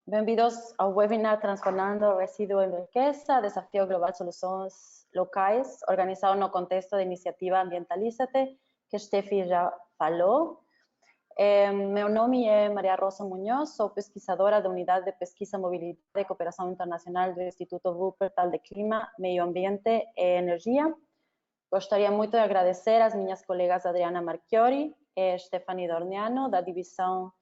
Bem-vindos ao webinar Transformando Resíduo em Riqueza, Desafio Global Soluções Locais, organizado no contexto da iniciativa Ambientalízate, que Steffi já falou. Meu nome é Maria Rosa Munhoz, sou pesquisadora da Unidade de Pesquisa, Mobilidade e Cooperação Internacional do Instituto Wuppertal de Clima, Meio Ambiente e Energia. Gostaria muito de agradecer às minhas colegas Adriana Marchiori e Stephanie Dorneano, da Divisão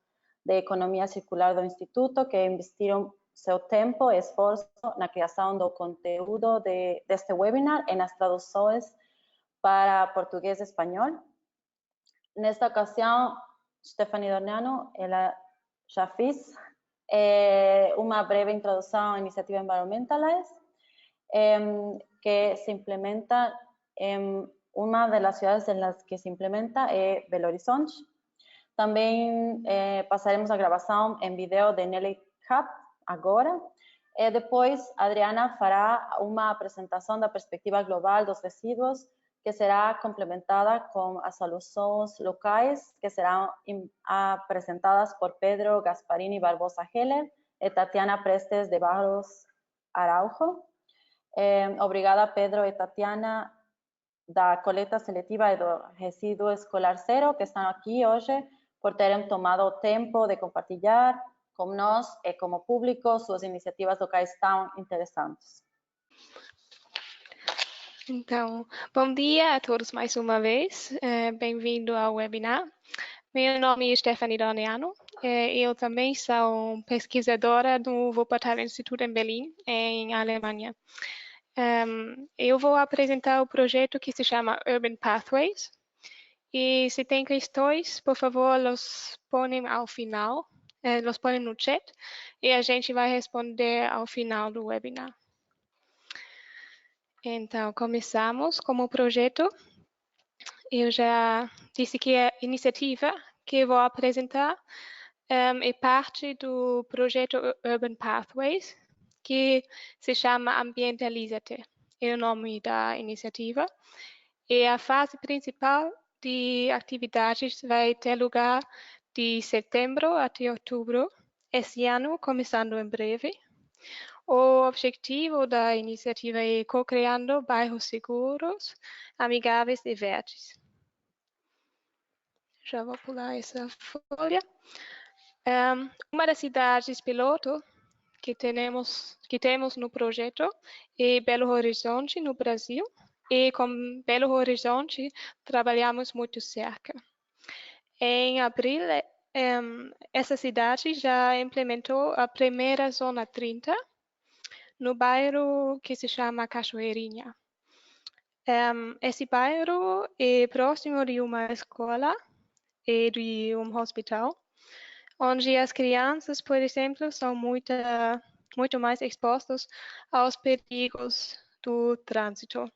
de Economia Circular do Instituto, que investiram seu tempo e esforço na criação do conteúdo deste webinar e nas traduções para português e espanhol. Nesta ocasião, Stephanie Dorneano, ela já fez uma breve introdução à iniciativa Environmentalize, que se implementa en una de las ciudades en las que se implementa é Belo Horizonte. Também passaremos a gravação em vídeo de Nelly Cup agora. Depois, Adriana fará uma apresentação da perspectiva global dos resíduos, que será complementada com as soluções locais, que serão apresentadas por Pedro Gasparini Barbosa Heller e Tatiana Prestes de Barros Araujo. Obrigada, Pedro e Tatiana, da Coleta Seletiva e do Resíduo Escolar Zero, que estão aqui hoje, por terem tomado o tempo de compartilhar com nós e como público suas iniciativas locais tão interessantes. Então, bom dia a todos mais uma vez. Bem-vindo ao webinar. Meu nome é Stephanie Dorneano. Eu também sou pesquisadora do Wuppertal Institute em Berlim, em Alemanha. Eu vou apresentar o projeto que se chama Urban Pathways. E se tem questões, por favor, los põem ao final, los põem no chat, e a gente vai responder ao final do webinar. Então, começamos com o projeto. Eu já disse que a iniciativa que eu vou apresentar é parte do projeto Urban Pathways, que se chama Ambientalízate, é o nome da iniciativa. E a fase principal de atividades vai ter lugar de setembro até outubro, esse ano, começando em breve. O objetivo da iniciativa é co-criando bairros seguros, amigáveis e verdes. Já vou pular essa folha. Uma das cidades piloto que temos no projeto é Belo Horizonte, no Brasil. E com Belo Horizonte trabalhamos muito cerca. Em abril, essa cidade já implementou a primeira Zona 30, no bairro que se chama Cachoeirinha. Esse bairro é próximo de uma escola e de um hospital, onde as crianças, por exemplo, são muito mais expostas aos perigos do trânsito.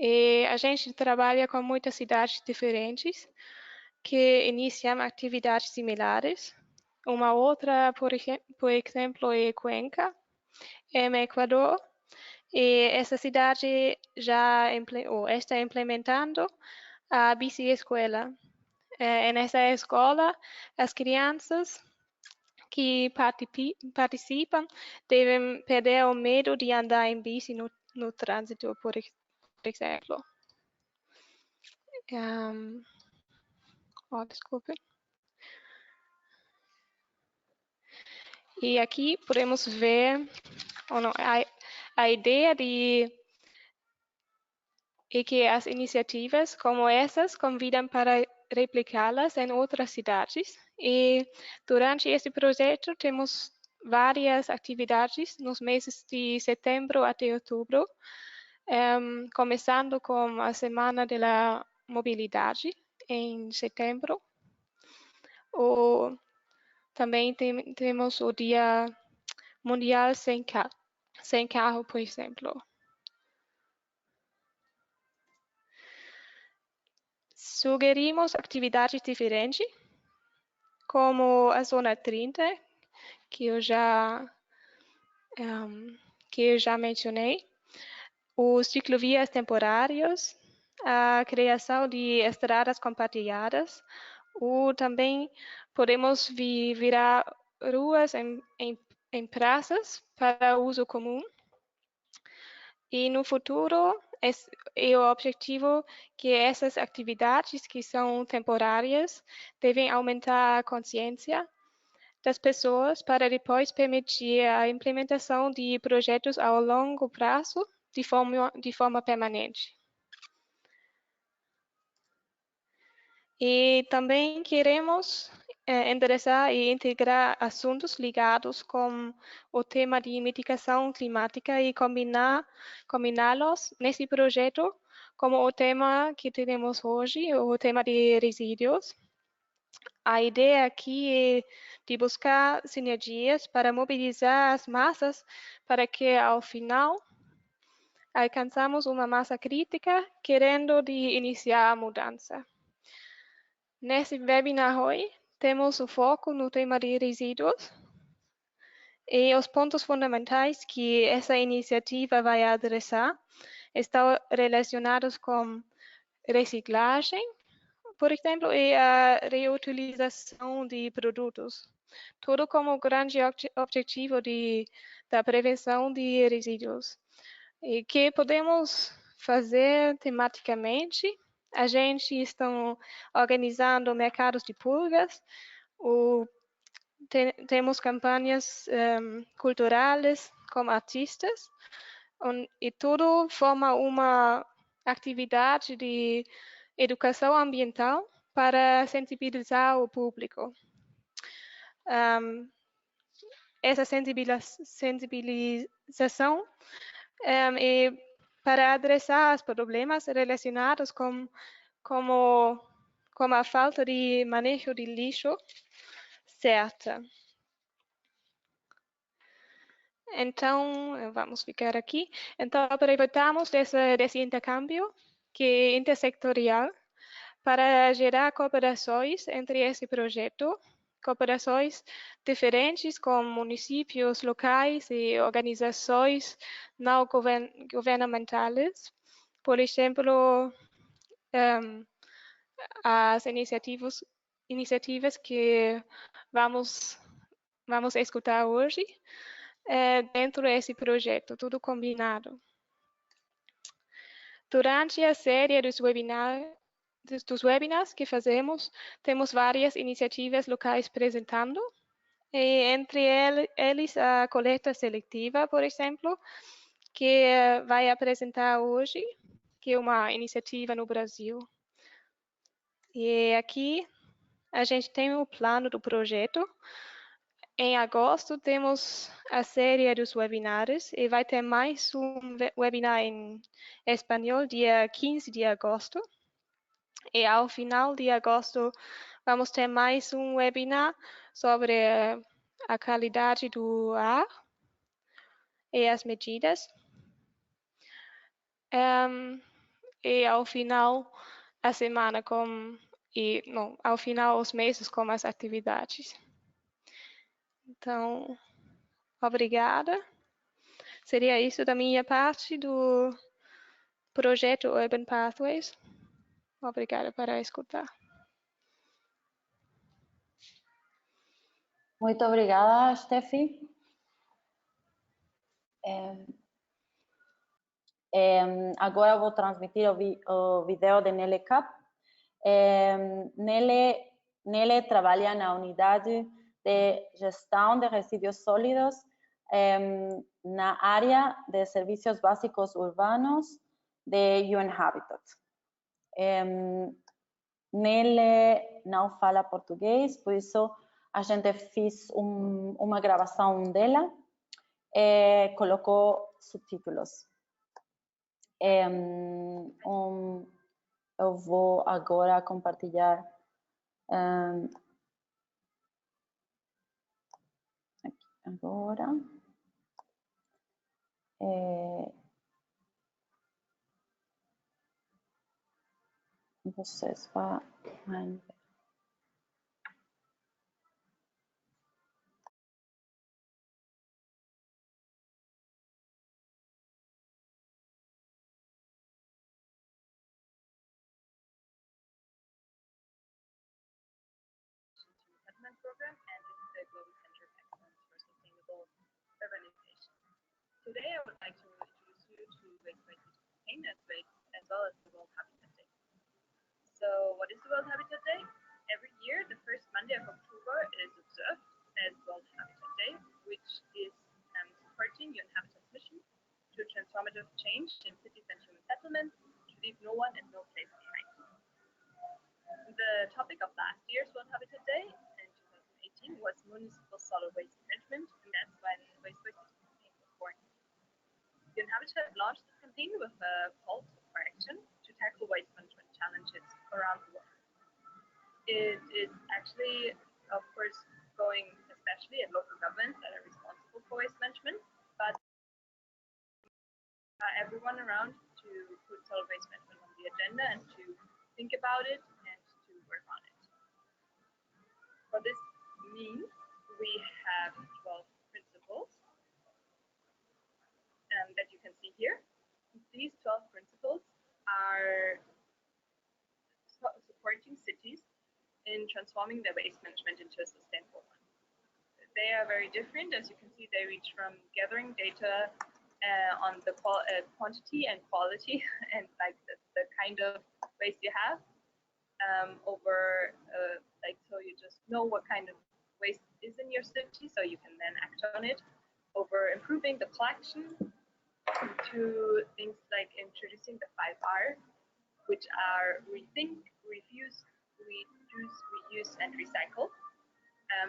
E a gente trabalha com muitas cidades diferentes que iniciam atividades similares. Uma outra, por exemplo, é Cuenca, em Equador. E essa cidade já está implementando a bici-escola. Nessa escola, as crianças que participam devem perder o medo de andar em bici no trânsito, por exemplo. Desculpe. E aqui podemos ver a ideia é que as iniciativas como essas convidam para replicá-las em outras cidades. E durante esse projeto temos várias atividades nos meses de setembro até outubro, começando com a Semana da Mobilidade em setembro. Também temos o Dia Mundial sem carro, por exemplo. Sugerimos atividades diferentes, como a Zona 30, que eu já mencionei, os ciclovias temporários, a criação de estradas compartilhadas, ou também podemos virar ruas em praças para uso comum. E no futuro, é o objetivo que essas atividades que são temporárias devem aumentar a consciência das pessoas para depois permitir a implementação de projetos ao longo prazo de forma permanente. E também queremos endereçar e integrar assuntos ligados com o tema de mitigação climática e combiná-los nesse projeto como o tema que temos hoje, o tema de resíduos. A ideia aqui é de buscar sinergias para mobilizar as massas para que, ao final, alcançamos uma massa crítica querendo de iniciar a mudança. Nesse webinar hoje, temos o foco no tema de resíduos e os pontos fundamentais que essa iniciativa vai adressar estão relacionados com reciclagem, por exemplo, e a reutilização de produtos, tudo como grande objetivo da prevenção de resíduos. E que podemos fazer tematicamente? A gente está organizando mercados de pulgas, temos campanhas culturais com artistas, e tudo forma uma atividade de educação ambiental para sensibilizar o público. Essa sensibilização é para adressar os problemas relacionados com a falta de manejo de lixo certa. Então, vamos ficar aqui. Então, aproveitamos desse intercâmbio, que é intersectorial, para gerar cooperações entre esse projeto, cooperações diferentes com municípios locais e organizações não governamentais. Por exemplo, as iniciativas que vamos escutar hoje dentro desse projeto, tudo combinado. Durante a série dos webinars que fazemos, temos várias iniciativas locais apresentando, e entre eles a coleta seletiva, por exemplo, que vai apresentar hoje, que é uma iniciativa no Brasil. E aqui a gente tem o plano do projeto. Em agosto temos a série dos webinars e vai ter mais um webinar em espanhol, dia 15 de agosto. E ao final de agosto vamos ter mais um webinar sobre a qualidade do ar e as medidas. E ao final a semana ao final os meses com as atividades. Então, obrigada. Seria isso da minha parte do projeto Urban Pathways. Obrigada por escutar. Muito obrigada, Steffi. Agora vou transmitir o vídeo de Nele Cap. Nele trabalha na unidade de gestão de resíduos sólidos na área de serviços básicos urbanos de UN Habitat. Nele não fala português, por isso a gente fez uma gravação dela e colocou subtítulos. Eu vou agora compartilhar aqui agora. Vocês vão ver. Program and the Global Center Today, I would like to introduce you to Waste by City campaign as well as the World Habitat Day. So, what is the World Habitat Day? Every year, the first Monday of October is observed as World Habitat Day, which is supporting UN Habitat's mission to transformative change in cities and human settlements, to leave no one and no place behind. The topic of last year's World Habitat Day in 2018 was municipal solid waste management, and that's when Waste by City campaign was born. UN Habitat launched this campaign with a call for action to tackle waste management challenges around the world. It is actually, of course, going especially at local governments that are responsible for waste management, but everyone around to put solid waste management on the agenda and to think about it and to work on it. What this means, we have 12 principles that you can see here. These 12 principles are supporting cities in transforming their waste management into a sustainable one. They are very different. As you can see, they reach from gathering data on the quantity and quality and like the kind of waste you have over so you just know what kind of waste is in your city, so you can then act on it, over improving the collection to things like introducing the 5R, which are rethink, refuse, reduce, reuse, and recycle,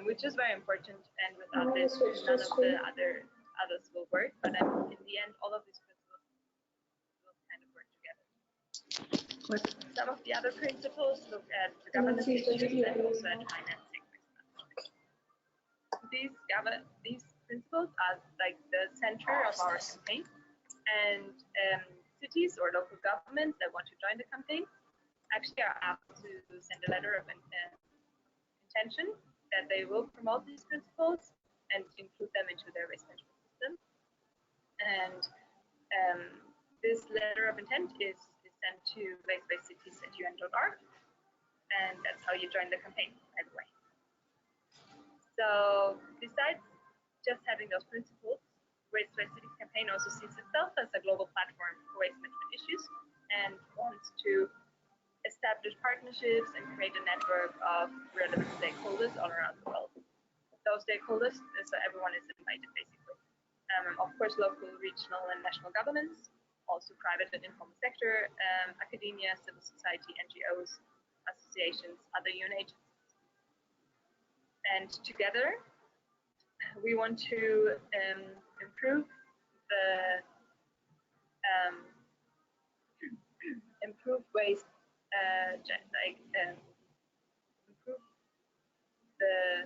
which is very important. And without this, none of the others will work. But in the end, all of these principles will kind of work together. Some of the other principles look at the governance issues and also at financing. These principles are like the center of our campaign, and cities or local governments that want to join the campaign actually are asked to send a letter of intention that they will promote these principles and include them into their waste management system. And this letter of intent is sent to wastebycities@un.org, and that's how you join the campaign, by the way. So besides just having those principles, Waste by Cities campaign also sees itself as a global platform for waste management issues and wants to establish partnerships and create a network of relevant stakeholders all around the world. Those stakeholders, so everyone is invited basically. Of course, local, regional, and national governments, also private and informal sector, academia, civil society, NGOs, associations, other UN agencies. And together, we want to improve the improve waste, improve the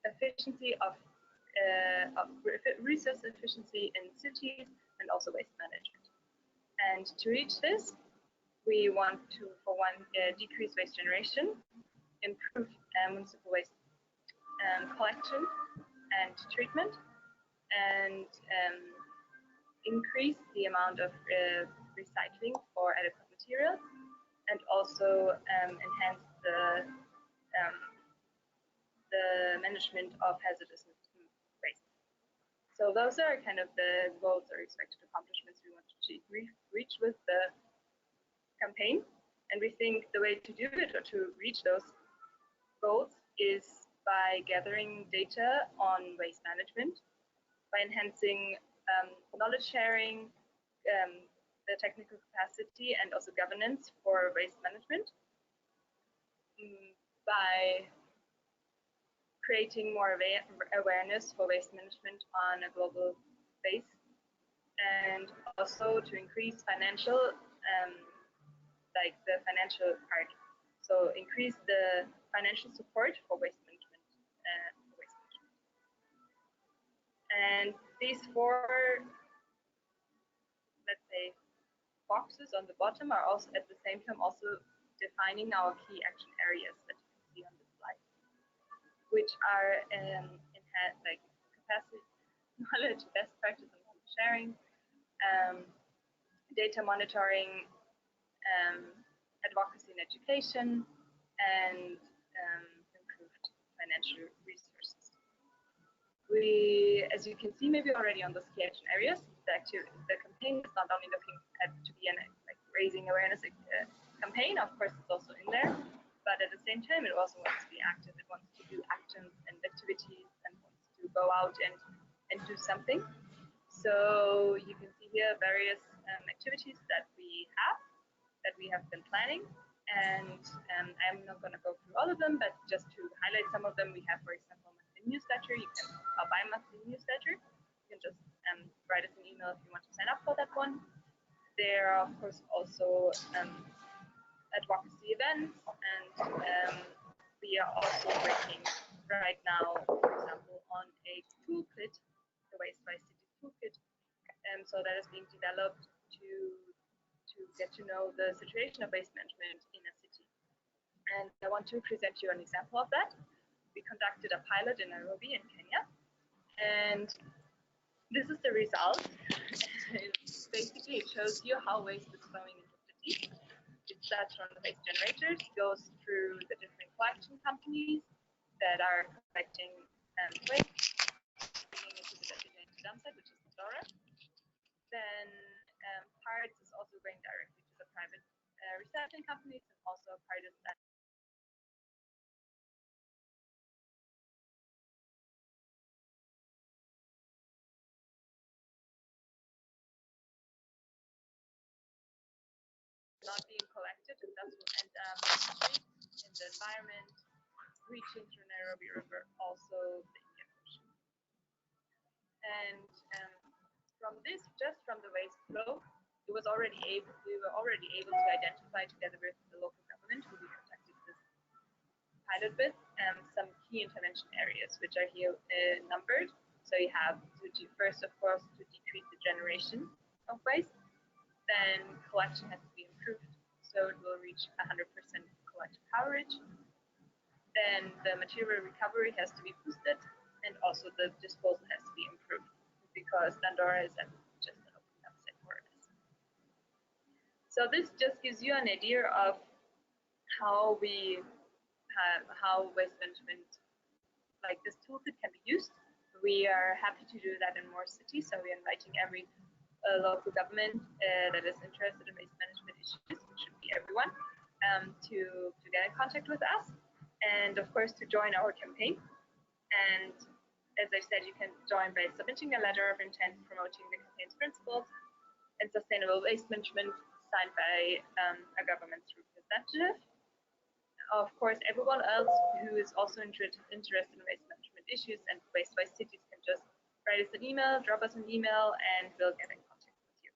efficiency of resource efficiency in cities and also waste management. And to reach this, we want to, for one, decrease waste generation, improve municipal waste collection and treatment, and increase the amount of recycling for adequate materials, and also enhance the management of hazardous waste. So those are kind of the goals or expected accomplishments we want to reach with the campaign. And we think the way to do it or to reach those goals is by gathering data on waste management, by enhancing knowledge sharing, the technical capacity, and also governance for waste management, by creating more awareness for waste management on a global base, and also to increase financial, like the financial part. So increase the financial support for waste management. And these four, let's say, boxes on the bottom are also at the same time also defining our key action areas that you can see on this slide, which are like capacity, knowledge, best practice and knowledge sharing, data monitoring, advocacy and education, and improved financial resources. We as you can see, maybe already on those key action areas, the campaign is not only looking to be an like raising awareness campaign. Of course, it's also in there, but at the same time, it also wants to be active. It wants to do actions and activities and wants to go out and do something. So you can see here various activities that we have been planning. And I'm not going to go through all of them, but just to highlight some of them, we have, for example, monthly newsletter. You can buy monthly newsletter. You can just write us an email if you want to sign up for that one. There are, of course, also advocacy events, and we are also working right now, for example, on a toolkit, the Waste by City toolkit. So that is being developed to get to know the situation of waste management in a city. And I want to present you an example of that. We conducted a pilot in Nairobi in Kenya, and this is the result. Basically, it shows you how waste is flowing into the city. It starts from the waste generators, goes through the different collection companies that are collecting waste, bringing it to the designated dump site, which is Pandora. Then parts is also going directly to the private recycling companies, and also part is that not being collected, and that will end up in the environment, reaching through Nairobi River, also the Indian Ocean. And from this, just from the waste flow, we were already able to identify, together with the local government who we conducted this pilot with, some key intervention areas, which are here numbered. So you have to first, of course, to decrease the generation of waste. Then collection has to be improved, so it will reach 100% collection coverage. Then the material recovery has to be boosted, and also the disposal has to be improved, because Dandora is just an open dump site for us. So this just gives you an idea of how waste management, like this toolkit, can be used. We are happy to do that in more cities, so we're inviting every local government that is interested in waste management issues, which should be everyone, to get in contact with us, and of course to join our campaign. And as I said, you can join by submitting a letter of intent promoting the campaign's principles and sustainable waste management, signed by a government representative. Of course, everyone else who is also interested in waste management issues and Waste by Cities can just write us an email, drop us an email, and we'll get in contact with you.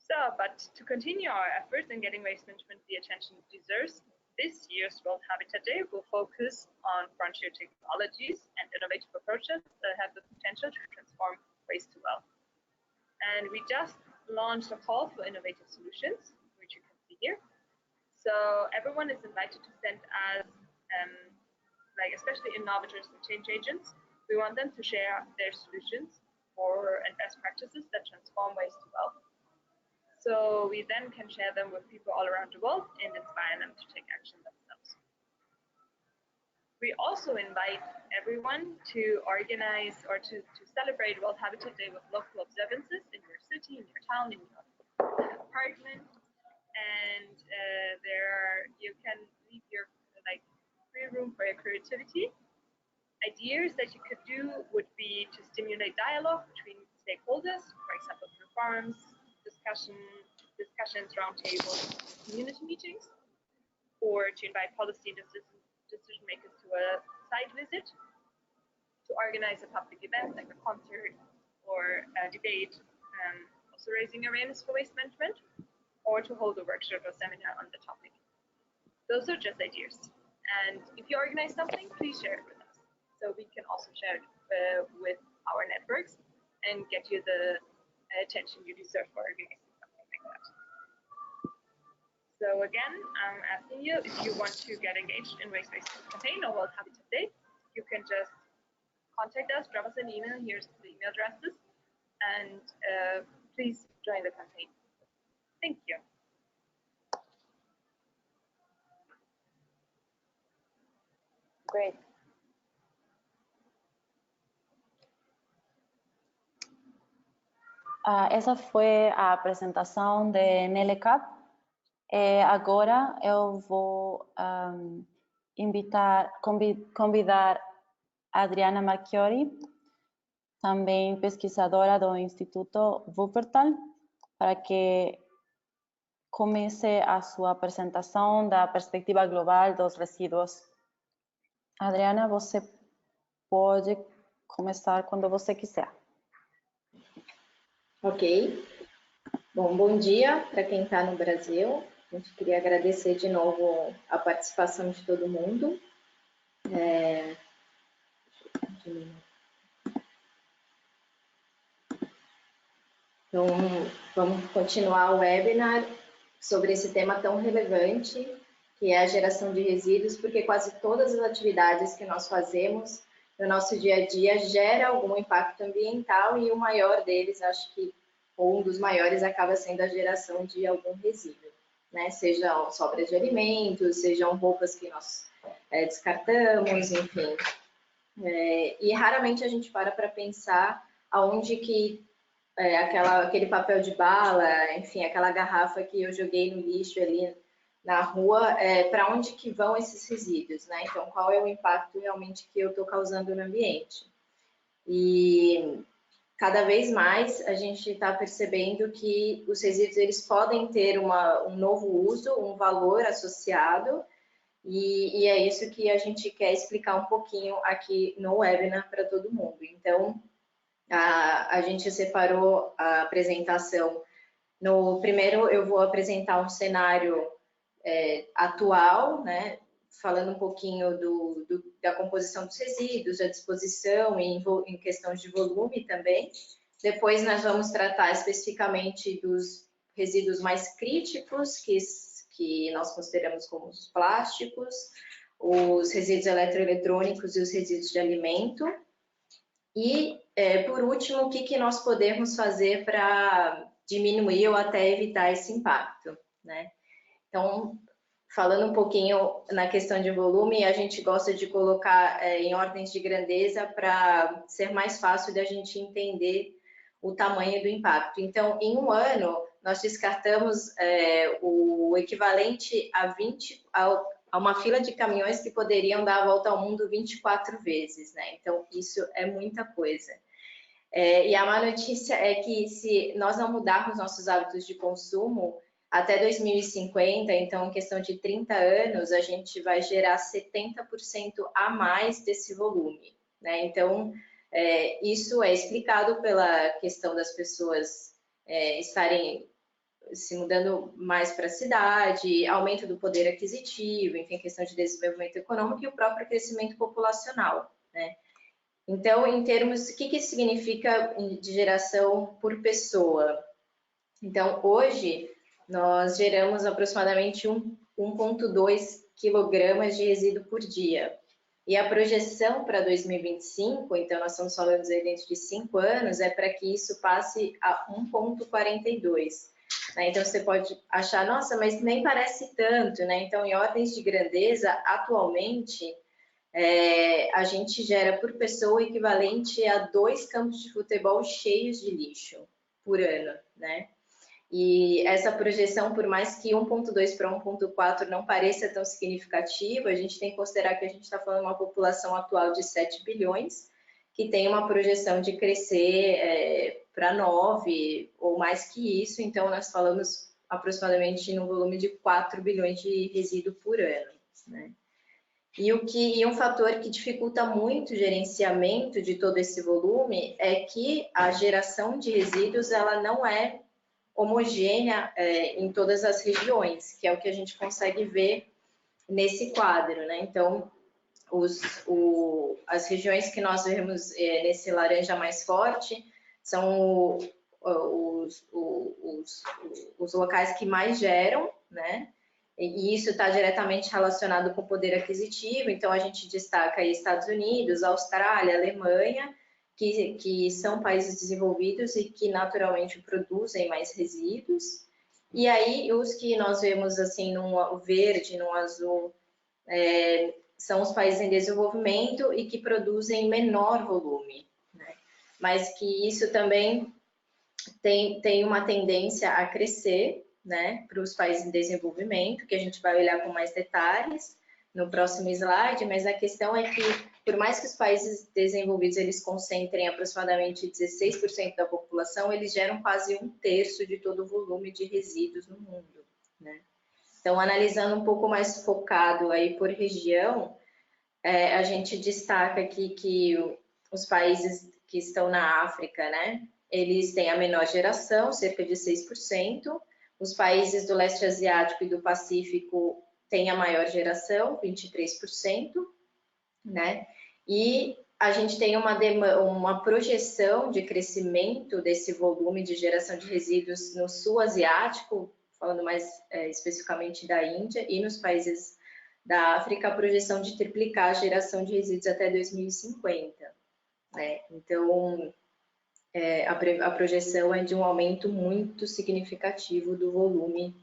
So, but to continue our efforts in getting waste management the attention it deserves, this year's World Habitat Day will focus on frontier technologies and innovative approaches that have the potential to transform waste to wealth. And we just launched a call for innovative solutions, which you can see here. So everyone is invited to send us, especially innovators and change agents. We want them to share their solutions and best practices that transform waste to wealth. So we then can share them with people all around the world and inspire them to take action themselves. We also invite everyone to organize or to celebrate World Habitat Day with local observances in your city, in your town, in your apartment. And you can leave your free room for your creativity. Ideas that you could do would be to stimulate dialogue between stakeholders, for example, through forums, discussions, roundtables, community meetings, or to invite policy and decision makers to a site visit, to organize a public event like a concert or a debate, also raising awareness for waste management, or to hold a workshop or seminar on the topic. Those are just ideas. And if you organize something, please share it with us, so we can also share it with our networks and get you the attention you deserve for organizing something like that. So again, I'm asking you, if you want to get engaged in Waste by Cities campaign or World Habitat Day, you can just contact us, drop us an email. Here's the email addresses, and please join the campaign. Thank you. Great. essa foi a apresentação de NELECAP. Agora eu vou convidar a Adriana Marchiori, também pesquisadora do Instituto Wuppertal, para que comece a sua apresentação da perspectiva global dos resíduos. Adriana, você pode começar quando você quiser. Ok. Bom dia para quem está no Brasil. A gente queria agradecer de novo a participação de todo mundo. Então, vamos continuar o webinar sobre esse tema tão relevante, que é a geração de resíduos, porque quase todas as atividades que nós fazemos no nosso dia a dia gera algum impacto ambiental e o maior deles, acho que, ou um dos maiores, acaba sendo a geração de algum resíduo, né? Sejam sobras de alimentos, sejam roupas que nós descartamos, enfim. E raramente a gente para pensar aonde que aquele papel de bala, enfim, aquela garrafa que eu joguei no lixo ali na rua, para onde que vão esses resíduos, né? Então, qual é o impacto realmente que eu estou causando no ambiente? E cada vez mais a gente está percebendo que os resíduos eles podem ter um novo uso, um valor associado, e é isso que a gente quer explicar um pouquinho aqui no webinar para todo mundo. Então, a gente separou a apresentação. No primeiro, eu vou apresentar um cenário atual, né, falando um pouquinho da composição dos resíduos, da disposição em questão de volume também. Depois, nós vamos tratar especificamente dos resíduos mais críticos, que nós consideramos como os plásticos, os resíduos eletroeletrônicos e os resíduos de alimento. E, por último, o que nós podemos fazer para diminuir ou até evitar esse impacto, né? Então, falando um pouquinho na questão de volume, a gente gosta de colocar em ordens de grandeza para ser mais fácil de a gente entender o tamanho do impacto. Então, em um ano, nós descartamos o equivalente a uma fila de caminhões que poderiam dar a volta ao mundo 24 vezes, né? Então, isso é muita coisa. E a má notícia é que se nós não mudarmos nossos hábitos de consumo, até 2050, então em questão de 30 anos, a gente vai gerar 70% a mais desse volume, né? Então, isso é explicado pela questão das pessoas estarem se mudando mais para a cidade, aumento do poder aquisitivo, enfim, questão de desenvolvimento econômico e o próprio crescimento populacional, né? Então, em termos, o que isso significa de geração por pessoa? Então, hoje, nós geramos aproximadamente 1,2 quilogramas de resíduo por dia. E a projeção para 2025, então nós estamos falando dentro de 5 anos, é para que isso passe a 1,42. Né? Então, você pode achar, nossa, mas nem parece tanto, né? Então, em ordens de grandeza, atualmente, a gente gera por pessoa o equivalente a 2 campos de futebol cheios de lixo por ano, né? E essa projeção, por mais que 1,2 para 1,4 não pareça tão significativa, a gente tem que considerar que a gente está falando de uma população atual de 7 bilhões, que tem uma projeção de crescer para 9 ou mais que isso, então nós falamos aproximadamente no volume de 4 bilhões de resíduo por ano, né? E um fator que dificulta muito o gerenciamento de todo esse volume é que a geração de resíduos ela não é homogênea em todas as regiões, que é o que a gente consegue ver nesse quadro, né? Então, as regiões que nós vemos nesse laranja mais forte são os locais que mais geram, né? E isso está diretamente relacionado com o poder aquisitivo, então a gente destaca aí Estados Unidos, Austrália, Alemanha, que são países desenvolvidos e que naturalmente produzem mais resíduos. E aí os que nós vemos assim no verde, no azul, são os países em desenvolvimento e que produzem menor volume, né? Mas que isso também tem uma tendência a crescer, né, para os países em desenvolvimento, que a gente vai olhar com mais detalhes no próximo slide, mas a questão é que, por mais que os países desenvolvidos eles concentrem aproximadamente 16% da população, eles geram quase 1/3 de todo o volume de resíduos no mundo, né? Então, analisando um pouco mais focado aí por região, a gente destaca aqui que os países que estão na África, né, eles têm a menor geração, cerca de 6%. Os países do leste asiático e do Pacífico têm a maior geração, 23%, né? E a gente tem uma projeção de crescimento desse volume de geração de resíduos no sul asiático, falando mais especificamente da Índia, e nos países da África, a projeção de triplicar a geração de resíduos até 2050. Né? Então, a projeção é de um aumento muito significativo do volume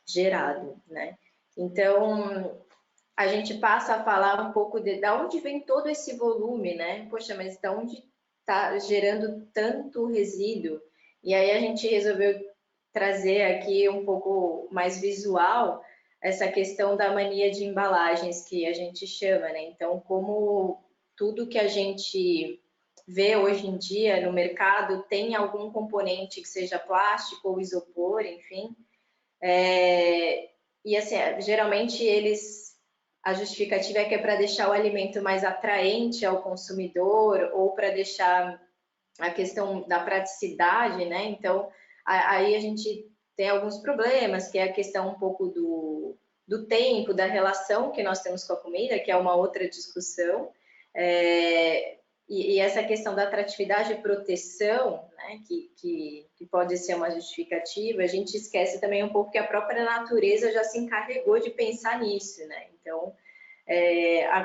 gerado. Né? Então, a gente passa a falar um pouco de onde vem todo esse volume, né? Poxa, mas de onde está gerando tanto resíduo? E aí a gente resolveu trazer aqui um pouco mais visual essa questão da mania de embalagens que a gente chama, né? Então, como tudo que a gente vê hoje em dia no mercado tem algum componente que seja plástico ou isopor, enfim. E assim, geralmente a justificativa é que é para deixar o alimento mais atraente ao consumidor ou para deixar a questão da praticidade, né? Então, aí a gente tem alguns problemas, que é a questão um pouco do tempo, da relação que nós temos com a comida, que é uma outra discussão. E essa questão da atratividade e proteção, né, que pode ser uma justificativa, a gente esquece também um pouco que a própria natureza já se encarregou de pensar nisso, né? Então,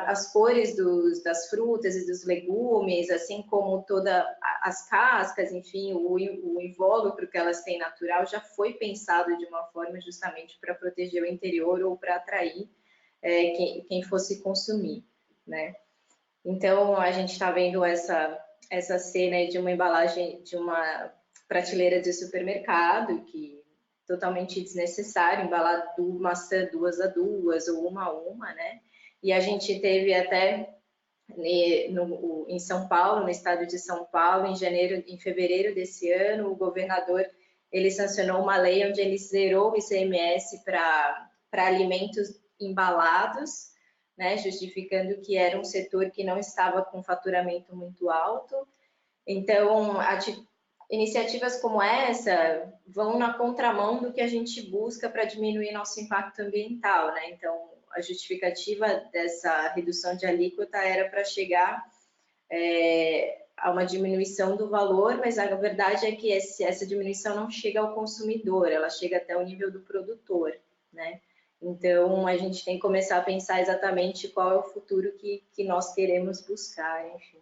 as cores das frutas e dos legumes, assim como todas as cascas, enfim, o invólucro que elas têm natural já foi pensado de uma forma justamente para proteger o interior ou para atrair quem fosse consumir, né? Então, a gente está vendo essa cena de uma embalagem, de uma prateleira de supermercado, que totalmente desnecessário, embalar maçã 2 a 2 ou 1 a 1, né? E a gente teve até em São Paulo, no estado de São Paulo, em fevereiro desse ano, o governador ele sancionou uma lei onde ele zerou o ICMS para alimentos embalados, né, justificando que era um setor que não estava com faturamento muito alto. Então, iniciativas como essa vão na contramão do que a gente busca para diminuir nosso impacto ambiental, né? Então, a justificativa dessa redução de alíquota era para chegar a uma diminuição do valor, mas a verdade é que essa diminuição não chega ao consumidor, ela chega até o nível do produtor, né? Então, a gente tem que começar a pensar exatamente qual é o futuro que nós queremos buscar, enfim.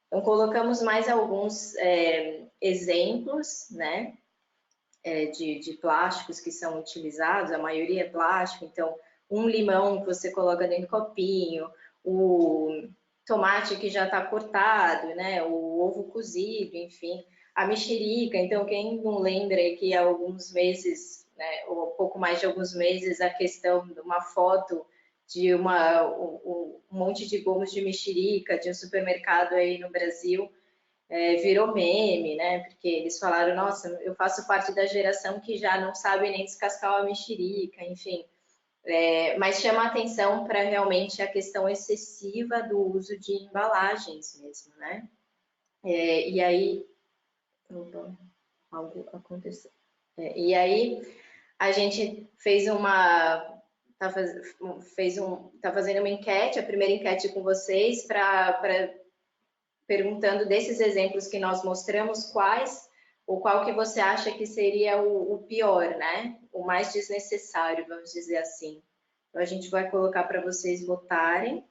Então, colocamos mais alguns exemplos, né, de plásticos que são utilizados, a maioria é plástico, então, um limão que você coloca dentro do copinho, o tomate que já está cortado, né, o ovo cozido, enfim, a mexerica. Então, quem não lembra que há alguns meses, né, ou pouco mais de alguns meses, a questão de uma foto de um monte de gomos de mexerica de um supermercado aí no Brasil, virou meme, né? Porque eles falaram, nossa, eu faço parte da geração que já não sabe nem descascar uma mexerica, enfim. Mas chama atenção para realmente a questão excessiva do uso de embalagens mesmo, né? E aí... Opa, algo aconteceu. E aí a gente fez tá fazendo uma enquete, a primeira enquete com vocês, perguntando desses exemplos que nós mostramos, qual que você acha que seria o pior, né? O mais desnecessário, vamos dizer assim. Então, a gente vai colocar para vocês votarem.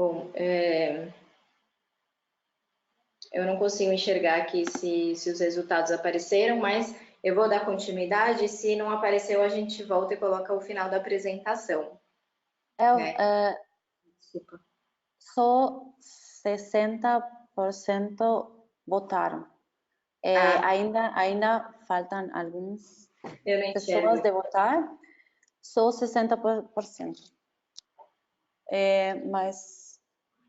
Bom, eu não consigo enxergar aqui se os resultados apareceram, mas eu vou dar continuidade. Se não apareceu, a gente volta e coloca o final da apresentação. Desculpa. Só 60% votaram. Ainda faltam algumas pessoas de votar, só 60%. Mas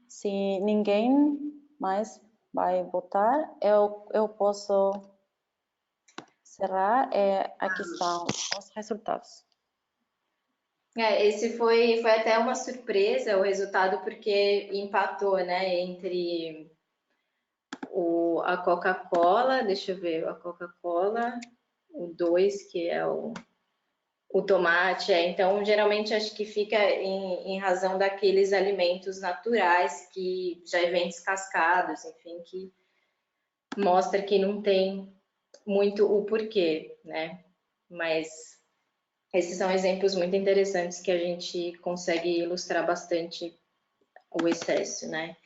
se ninguém mais vai votar, eu posso encerrar. Aqui estão os resultados. Esse foi até uma surpresa o resultado, porque empatou, né, entre a Coca-Cola, deixa eu ver, a Coca-Cola, o 2, que é o tomate. Então, geralmente, acho que fica em razão daqueles alimentos naturais que já vêm descascados, enfim, que mostra que não tem muito o porquê, né? Mas esses são exemplos muito interessantes que a gente consegue ilustrar bastante o excesso, né?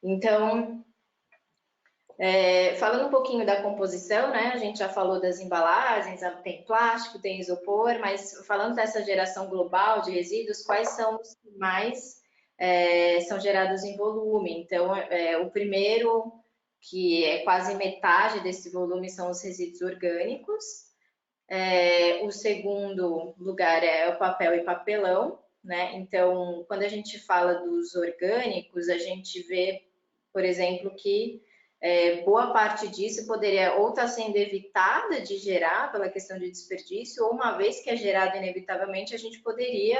Então, falando um pouquinho da composição, né? A gente já falou das embalagens, tem plástico, tem isopor, mas falando dessa geração global de resíduos, quais são os que mais são gerados em volume? Então, o primeiro, que é quase metade desse volume, são os resíduos orgânicos. O segundo lugar é o papel e papelão, né? Então, quando a gente fala dos orgânicos, a gente vê, por exemplo, que boa parte disso poderia ou estar sendo evitada de gerar pela questão de desperdício, ou uma vez que é gerado inevitavelmente, a gente poderia,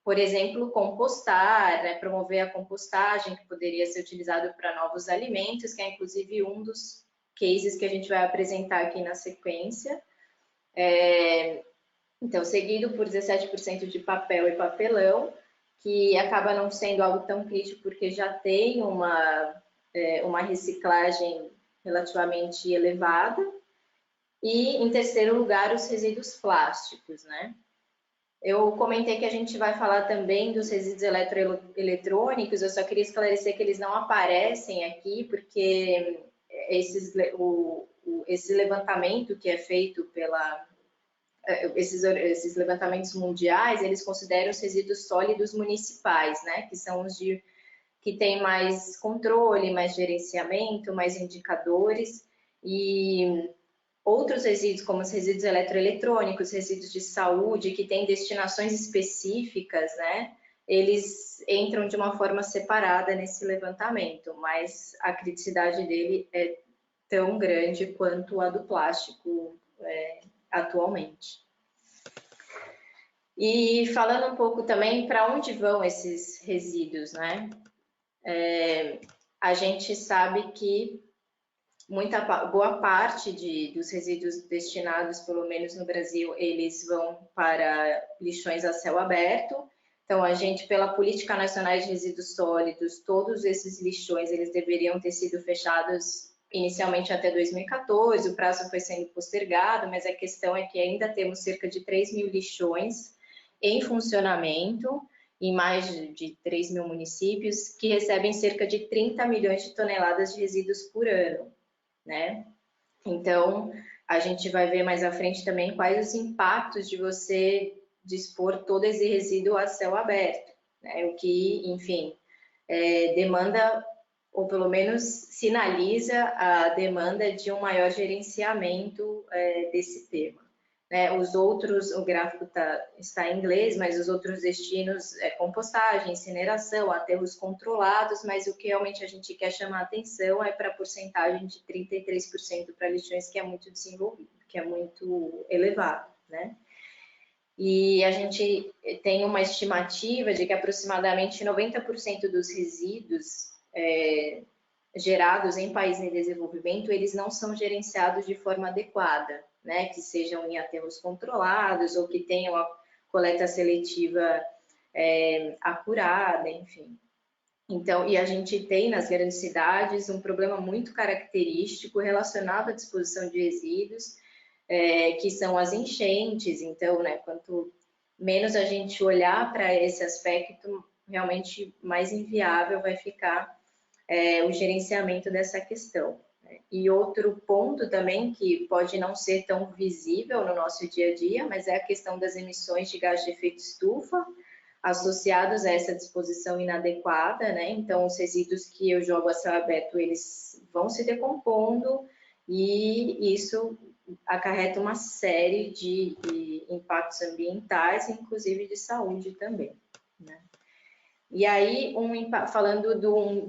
por exemplo, compostar, né? Promover a compostagem, que poderia ser utilizado para novos alimentos, que é inclusive um dos cases que a gente vai apresentar aqui na sequência. Então, seguido por 17% de papel e papelão, que acaba não sendo algo tão crítico, porque já tem uma reciclagem relativamente elevada. E, em terceiro lugar, os resíduos plásticos, né? Eu comentei que a gente vai falar também dos resíduos eletroeletrônicos, eu só queria esclarecer que eles não aparecem aqui, porque esse levantamento que é feito esses levantamentos mundiais, eles consideram os resíduos sólidos municipais, né? Que são os que têm mais controle, mais gerenciamento, mais indicadores, e outros resíduos, como os resíduos eletroeletrônicos, resíduos de saúde, que têm destinações específicas, né? Eles entram de uma forma separada nesse levantamento, mas a criticidade dele é tão grande quanto a do plástico atualmente. E falando um pouco também para onde vão esses resíduos, né? A gente sabe que boa parte dos resíduos destinados, pelo menos no Brasil, eles vão para lixões a céu aberto. Então, a gente, pela Política Nacional de Resíduos Sólidos, todos esses lixões, eles deveriam ter sido fechados inicialmente até 2014, o prazo foi sendo postergado, mas a questão é que ainda temos cerca de 3.000 lixões em funcionamento, em mais de 3.000 municípios, que recebem cerca de 30 milhões de toneladas de resíduos por ano, né? Então, a gente vai ver mais à frente também quais os impactos de você dispor todo esse resíduo a céu aberto, né? O que, enfim, demanda, ou pelo menos sinaliza a demanda de um maior gerenciamento desse tema. Os outros, o gráfico está em inglês, mas os outros destinos é compostagem, incineração, aterros controlados, mas o que realmente a gente quer chamar a atenção é para a porcentagem de 33% para lixões, que é muito desenvolvido, que é muito elevado, né? E a gente tem uma estimativa de que aproximadamente 90% dos resíduos gerados em países em desenvolvimento, eles não são gerenciados de forma adequada, né? Que sejam em aterros controlados ou que tenham a coleta seletiva acurada, enfim. Então, e a gente tem nas grandes cidades um problema muito característico relacionado à disposição de resíduos, que são as enchentes. Então, né, quanto menos a gente olhar para esse aspecto, realmente mais inviável vai ficar o gerenciamento dessa questão. E outro ponto também que pode não ser tão visível no nosso dia a dia, mas é a questão das emissões de gás de efeito estufa associados a essa disposição inadequada, né? Então, os resíduos que eu jogo a céu aberto, eles vão se decompondo e isso acarreta uma série de impactos ambientais, inclusive de saúde também, né? E aí, falando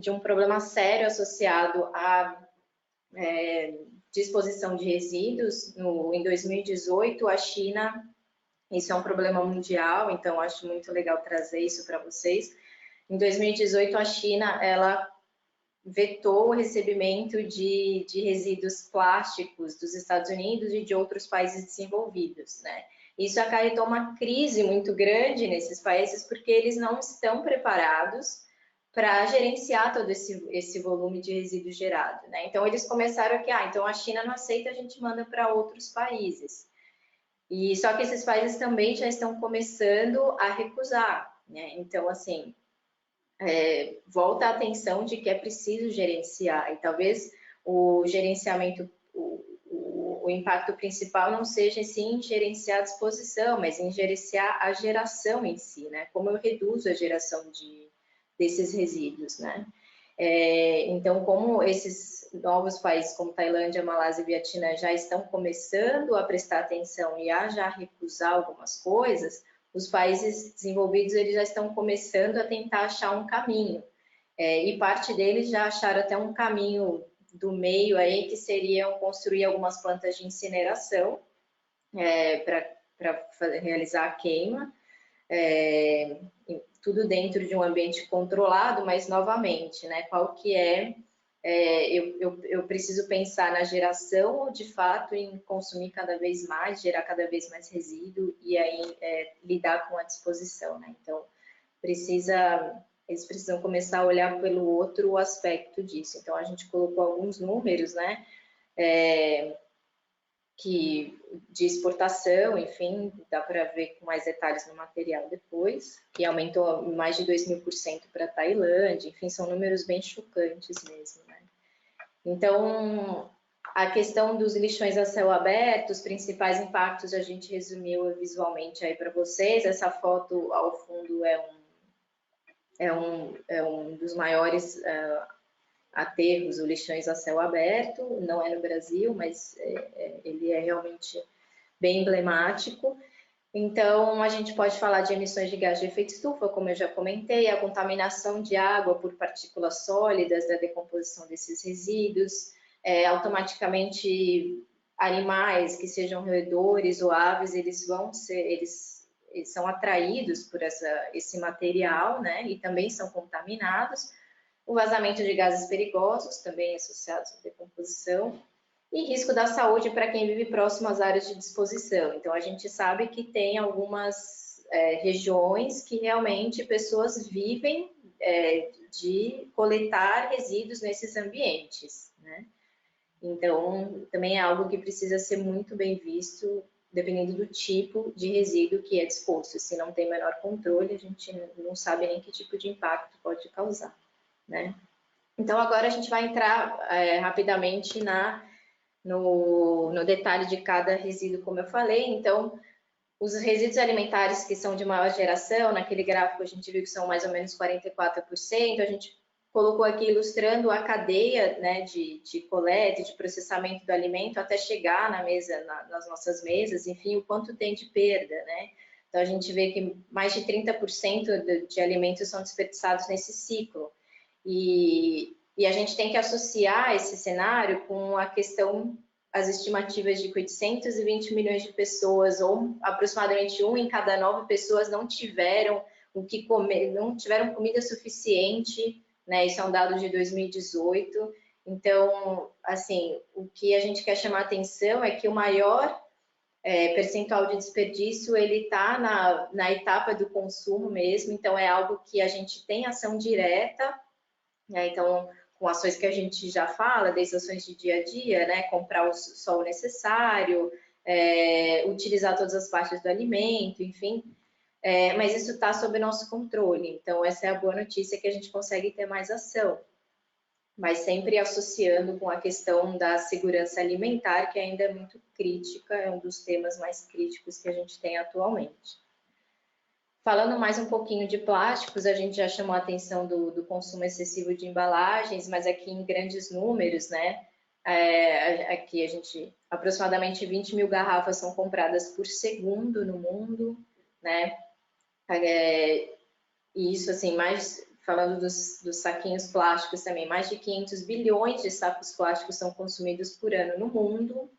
de um problema sério associado à disposição de resíduos, em 2018, a China, isso é um problema mundial, então acho muito legal trazer isso para vocês. Em 2018, a China, ela vetou o recebimento de resíduos plásticos dos Estados Unidos e de outros países desenvolvidos, né? Isso acarretou uma crise muito grande nesses países porque eles não estão preparados para gerenciar todo esse volume de resíduos gerado, né? Então, eles começaram que, então a China não aceita, a gente manda para outros países. E só que esses países também já estão começando a recusar, né? Então, assim, volta a atenção de que é preciso gerenciar, e talvez o gerenciamento, o impacto principal não seja sim gerenciar a disposição, mas em gerenciar a geração em si, né? Como eu reduzo a geração desses resíduos, né? Então, como esses novos países como Tailândia, Malásia e Vietnã já estão começando a prestar atenção e a já recusar algumas coisas, os países desenvolvidos eles já estão começando a tentar achar um caminho. E parte deles já acharam até um caminho do meio aí, que seriam construir algumas plantas de incineração para realizar a queima, tudo dentro de um ambiente controlado, mas novamente, né, qual que eu preciso pensar na geração ou de fato em consumir cada vez mais, gerar cada vez mais resíduo e aí lidar com a disposição, né? Então, eles precisam começar a olhar pelo outro aspecto disso. Então, a gente colocou alguns números, né, de exportação, enfim, dá para ver com mais detalhes no material depois, que aumentou mais de 2.000% para a Tailândia, enfim, são números bem chocantes mesmo, né? Então, a questão dos lixões a céu aberto, os principais impactos a gente resumiu visualmente aí para vocês. Essa foto ao fundo é um dos maiores aterros ou lixões a céu aberto, não é no Brasil, mas ele é realmente bem emblemático. Então, a gente pode falar de emissões de gás de efeito estufa, como eu já comentei, a contaminação de água por partículas sólidas da decomposição desses resíduos, automaticamente animais que sejam roedores ou aves, eles são atraídos por esse material, né, e também são contaminados. O vazamento de gases perigosos, também associados à decomposição, e risco da saúde para quem vive próximo às áreas de disposição. Então, a gente sabe que tem algumas regiões que realmente pessoas vivem de coletar resíduos nesses ambientes, né? Então, também é algo que precisa ser muito bem visto, dependendo do tipo de resíduo que é disposto. Se não tem menor controle, a gente não sabe nem que tipo de impacto pode causar, né? Então, agora a gente vai entrar rapidamente no detalhe de cada resíduo, como eu falei. Então, os resíduos alimentares que são de maior geração, naquele gráfico a gente viu que são mais ou menos 44%, a gente colocou aqui ilustrando a cadeia, né, de coleta, de processamento do alimento até chegar na mesa, nas nossas mesas, enfim, o quanto tem de perda, né? Então, a gente vê que mais de 30% de alimentos são desperdiçados nesse ciclo. E a gente tem que associar esse cenário com a questão, as estimativas de que 820 milhões de pessoas, ou aproximadamente 1 em cada 9 pessoas, não tiveram o que comer, não tiveram comida suficiente, né? Isso é um dado de 2018. Então, assim, o que a gente quer chamar a atenção é que o maior percentual de desperdício, ele está na etapa do consumo mesmo, então é algo que a gente tem ação direta, né? Então, com ações que a gente já fala, desde ações de dia a dia, né? Comprar só o necessário, utilizar todas as partes do alimento, enfim. mas isso está sob nosso controle. Então, essa é a boa notícia, que a gente consegue ter mais ação, mas sempre associando com a questão da segurança alimentar, que ainda é muito crítica, é um dos temas mais críticos que a gente tem atualmente. Falando mais um pouquinho de plásticos, a gente já chamou a atenção do consumo excessivo de embalagens, mas aqui em grandes números, né? Aqui aproximadamente 20 mil garrafas são compradas por segundo no mundo, né? E isso, assim, falando dos saquinhos plásticos também, mais de 500 bilhões de sacos plásticos são consumidos por ano no mundo,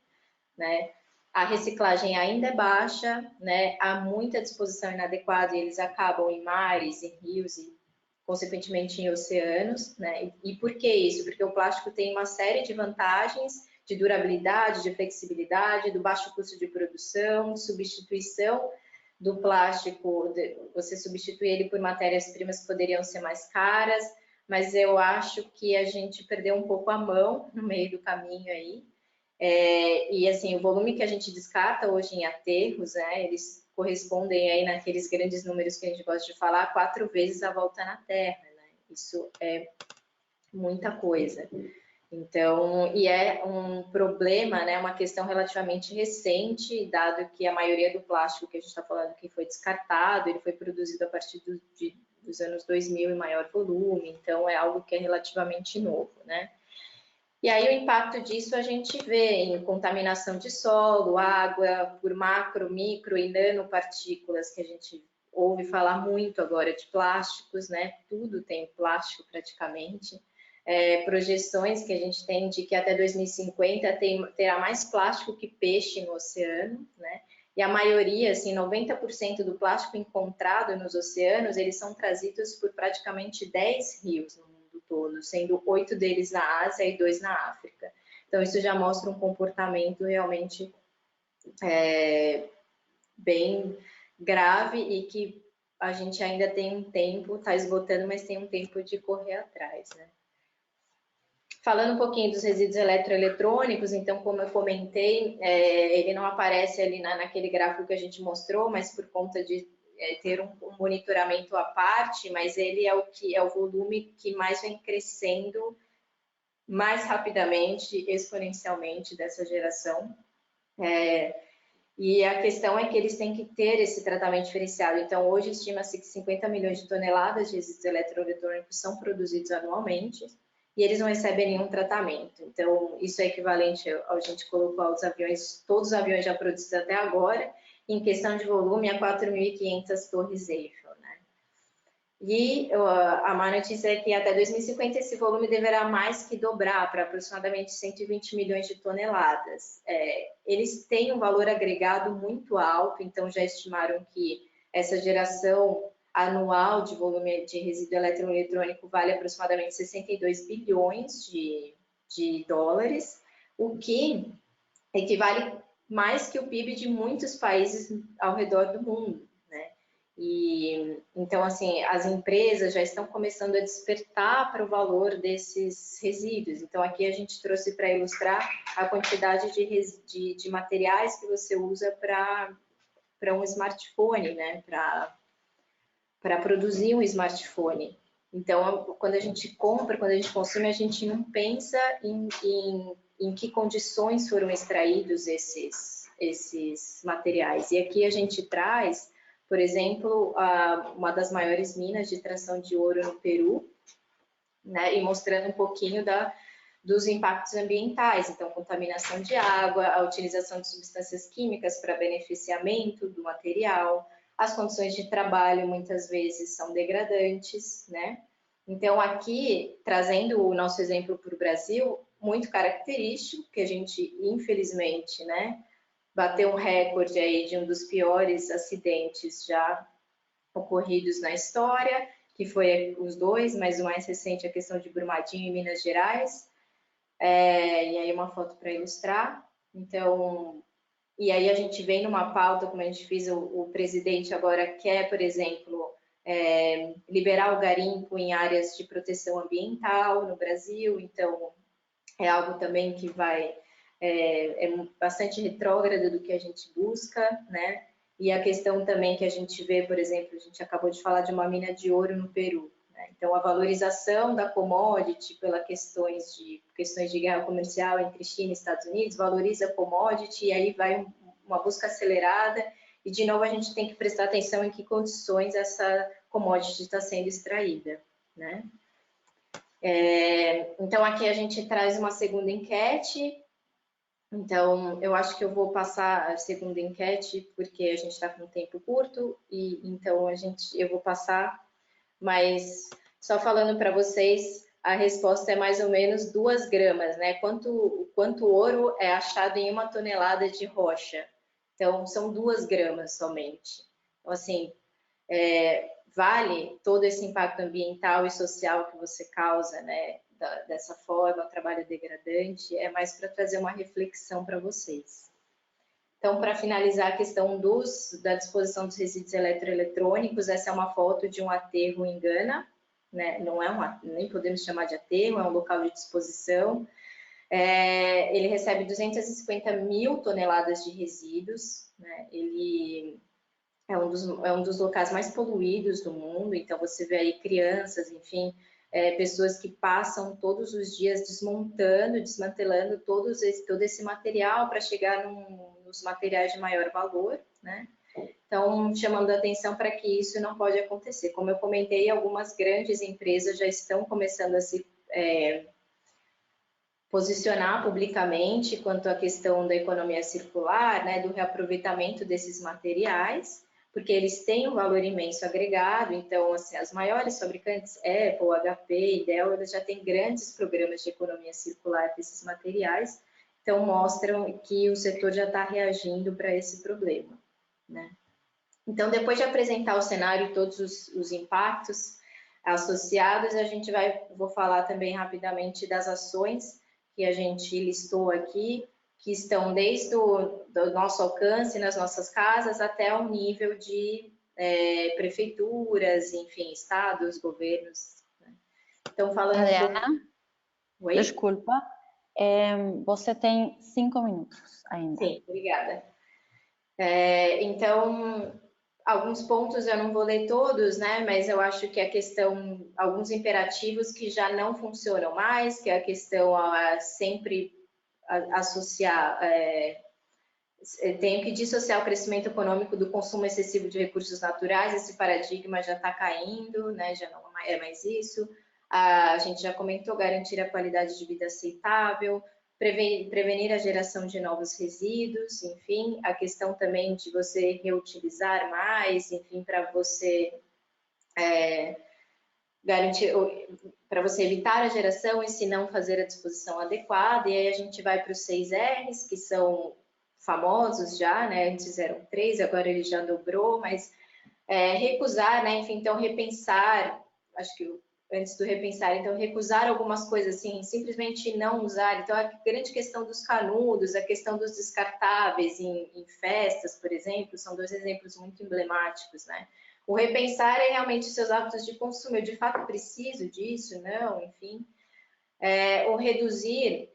né? A reciclagem ainda é baixa, né? Há muita disposição inadequada e eles acabam em mares, em rios e, consequentemente, em oceanos, né? E por que isso? Porque o plástico tem uma série de vantagens de durabilidade, de flexibilidade, do baixo custo de produção, substituição do plástico, você substitui ele por matérias-primas que poderiam ser mais caras, mas eu acho que a gente perdeu um pouco a mão no meio do caminho aí. E assim, o volume que a gente descarta hoje em aterros, né, eles correspondem aí naqueles grandes números que a gente gosta de falar, 4 vezes a volta na Terra, né? Isso é muita coisa. Então, e é um problema, né, uma questão relativamente recente, dado que a maioria do plástico que a gente está falando que foi descartado, ele foi produzido a partir dos anos 2000 em maior volume, então é algo que é relativamente novo, né? E aí o impacto disso a gente vê em contaminação de solo, água, por macro, micro e nanopartículas, que a gente ouve falar muito agora de plásticos, né? Tudo tem plástico praticamente. Projeções que a gente tem de que até 2050 terá mais plástico que peixe no oceano, né? E a maioria, assim, 90% do plástico encontrado nos oceanos, eles são trazidos por praticamente 10 rios no mundo todo, sendo 8 deles na Ásia e 2 na África. Então, isso já mostra um comportamento realmente bem grave e que a gente ainda tem um tempo, está esgotando, mas tem um tempo de correr atrás, né? Falando um pouquinho dos resíduos eletroeletrônicos, então, como eu comentei, ele não aparece ali naquele gráfico que a gente mostrou, mas por conta de ter um monitoramento à parte, mas ele é o volume que mais vem crescendo mais rapidamente, exponencialmente dessa geração. E a questão é que eles têm que ter esse tratamento diferenciado. Então, hoje estima-se que 50 milhões de toneladas de resíduos eletroeletrônicos são produzidos anualmente, e eles não recebem nenhum tratamento. Então, isso é equivalente ao gente colocou os aviões, todos os aviões já produzidos até agora, em questão de volume, a 4.500 torres Eiffel, né? E a má notícia é que até 2050 esse volume deverá mais que dobrar para aproximadamente 120 milhões de toneladas. Eles têm um valor agregado muito alto, então já estimaram que essa geração anual de volume de resíduo eletroeletrônico vale aproximadamente 62 bilhões de dólares, o que equivale mais que o PIB de muitos países ao redor do mundo, né? E então, assim, as empresas já estão começando a despertar para o valor desses resíduos. Então, aqui a gente trouxe para ilustrar a quantidade de materiais que você usa para um smartphone, né? Para produzir um smartphone. Então, quando a gente compra, quando a gente consome, a gente não pensa em que condições foram extraídos esses materiais. E aqui a gente traz, por exemplo, uma das maiores minas de extração de ouro no Peru, né, e mostrando um pouquinho dos impactos ambientais, então contaminação de água, a utilização de substâncias químicas para beneficiamento do material, as condições de trabalho muitas vezes são degradantes, né? Então aqui, trazendo o nosso exemplo para o Brasil, muito característico, que a gente, infelizmente, né, bateu um recorde aí de um dos piores acidentes já ocorridos na história, que foi os dois, mas o mais recente é a questão de Brumadinho em Minas Gerais, e aí uma foto para ilustrar. Então, e aí a gente vem numa pauta, como a gente fez, o presidente agora quer, por exemplo, liberar o garimpo em áreas de proteção ambiental no Brasil, então é algo também que é bastante retrógrado do que a gente busca, né? e a questão também que a gente vê, por exemplo, a gente acabou de falar de uma mina de ouro no Peru, né? Então, a valorização da commodity pelas questões de guerra comercial entre China e Estados Unidos, valoriza a commodity e aí vai uma busca acelerada e, de novo, a gente tem que prestar atenção em que condições essa commodity está sendo extraída, né? Então, aqui a gente traz uma segunda enquete. Então, eu acho que eu vou passar a segunda enquete, porque a gente está com um tempo curto, e então eu vou passar, mas só falando para vocês, a resposta é mais ou menos 2 gramas, né? Quanto ouro é achado em 1 tonelada de rocha? Então, são 2 gramas somente. Então, assim, vale todo esse impacto ambiental e social que você causa, né? Dessa forma, o trabalho degradante, é mais para trazer uma reflexão para vocês. Então, para finalizar a questão da disposição dos resíduos eletroeletrônicos, essa é uma foto de um aterro em Gana, né? Não é nem podemos chamar de aterro, é um local de disposição. Ele recebe 250 mil toneladas de resíduos, né? Ele é um dos locais mais poluídos do mundo, então você vê aí crianças, enfim, pessoas que passam todos os dias desmantelando todo esse material para chegar nos materiais de maior valor, né? Então, chamando a atenção para que isso não pode acontecer. Como eu comentei, algumas grandes empresas já estão começando a se posicionar publicamente quanto à questão da economia circular, né, do reaproveitamento desses materiais, porque eles têm um valor imenso agregado. Então, assim, as maiores fabricantes, Apple, HP e Dell, eles já têm grandes programas de economia circular desses materiais, então mostram que o setor já está reagindo para esse problema, né? Então, depois de apresentar o cenário e todos os impactos associados, vou falar também rapidamente das ações que a gente listou aqui, que estão desde do nosso alcance nas nossas casas até o nível de prefeituras, enfim, estados, governos, né? Então, falando... Adriana, Oi? Desculpa, você tem 5 minutos ainda. Sim, obrigada. Então, alguns pontos eu não vou ler todos, né? Mas eu acho que a questão, alguns imperativos que já não funcionam mais, que é a questão a sempre associar, tenho que dissociar o crescimento econômico do consumo excessivo de recursos naturais. Esse paradigma já está caindo, né? Já não é mais isso. A gente já comentou, garantir a qualidade de vida aceitável, prevenir a geração de novos resíduos, enfim, a questão também de você reutilizar mais, enfim, para você garantir, para você evitar a geração e se não fazer a disposição adequada. E aí a gente vai para os 6 R's, que são famosos já, né? Antes eram 3, agora ele já dobrou, mas recusar, né? Enfim, então repensar, acho que antes do repensar, então recusar algumas coisas assim, simplesmente não usar. Então a grande questão dos canudos, a questão dos descartáveis em festas, por exemplo, são 2 exemplos muito emblemáticos, né? O repensar é realmente os seus hábitos de consumo. Eu de fato preciso disso? Não, enfim. O reduzir,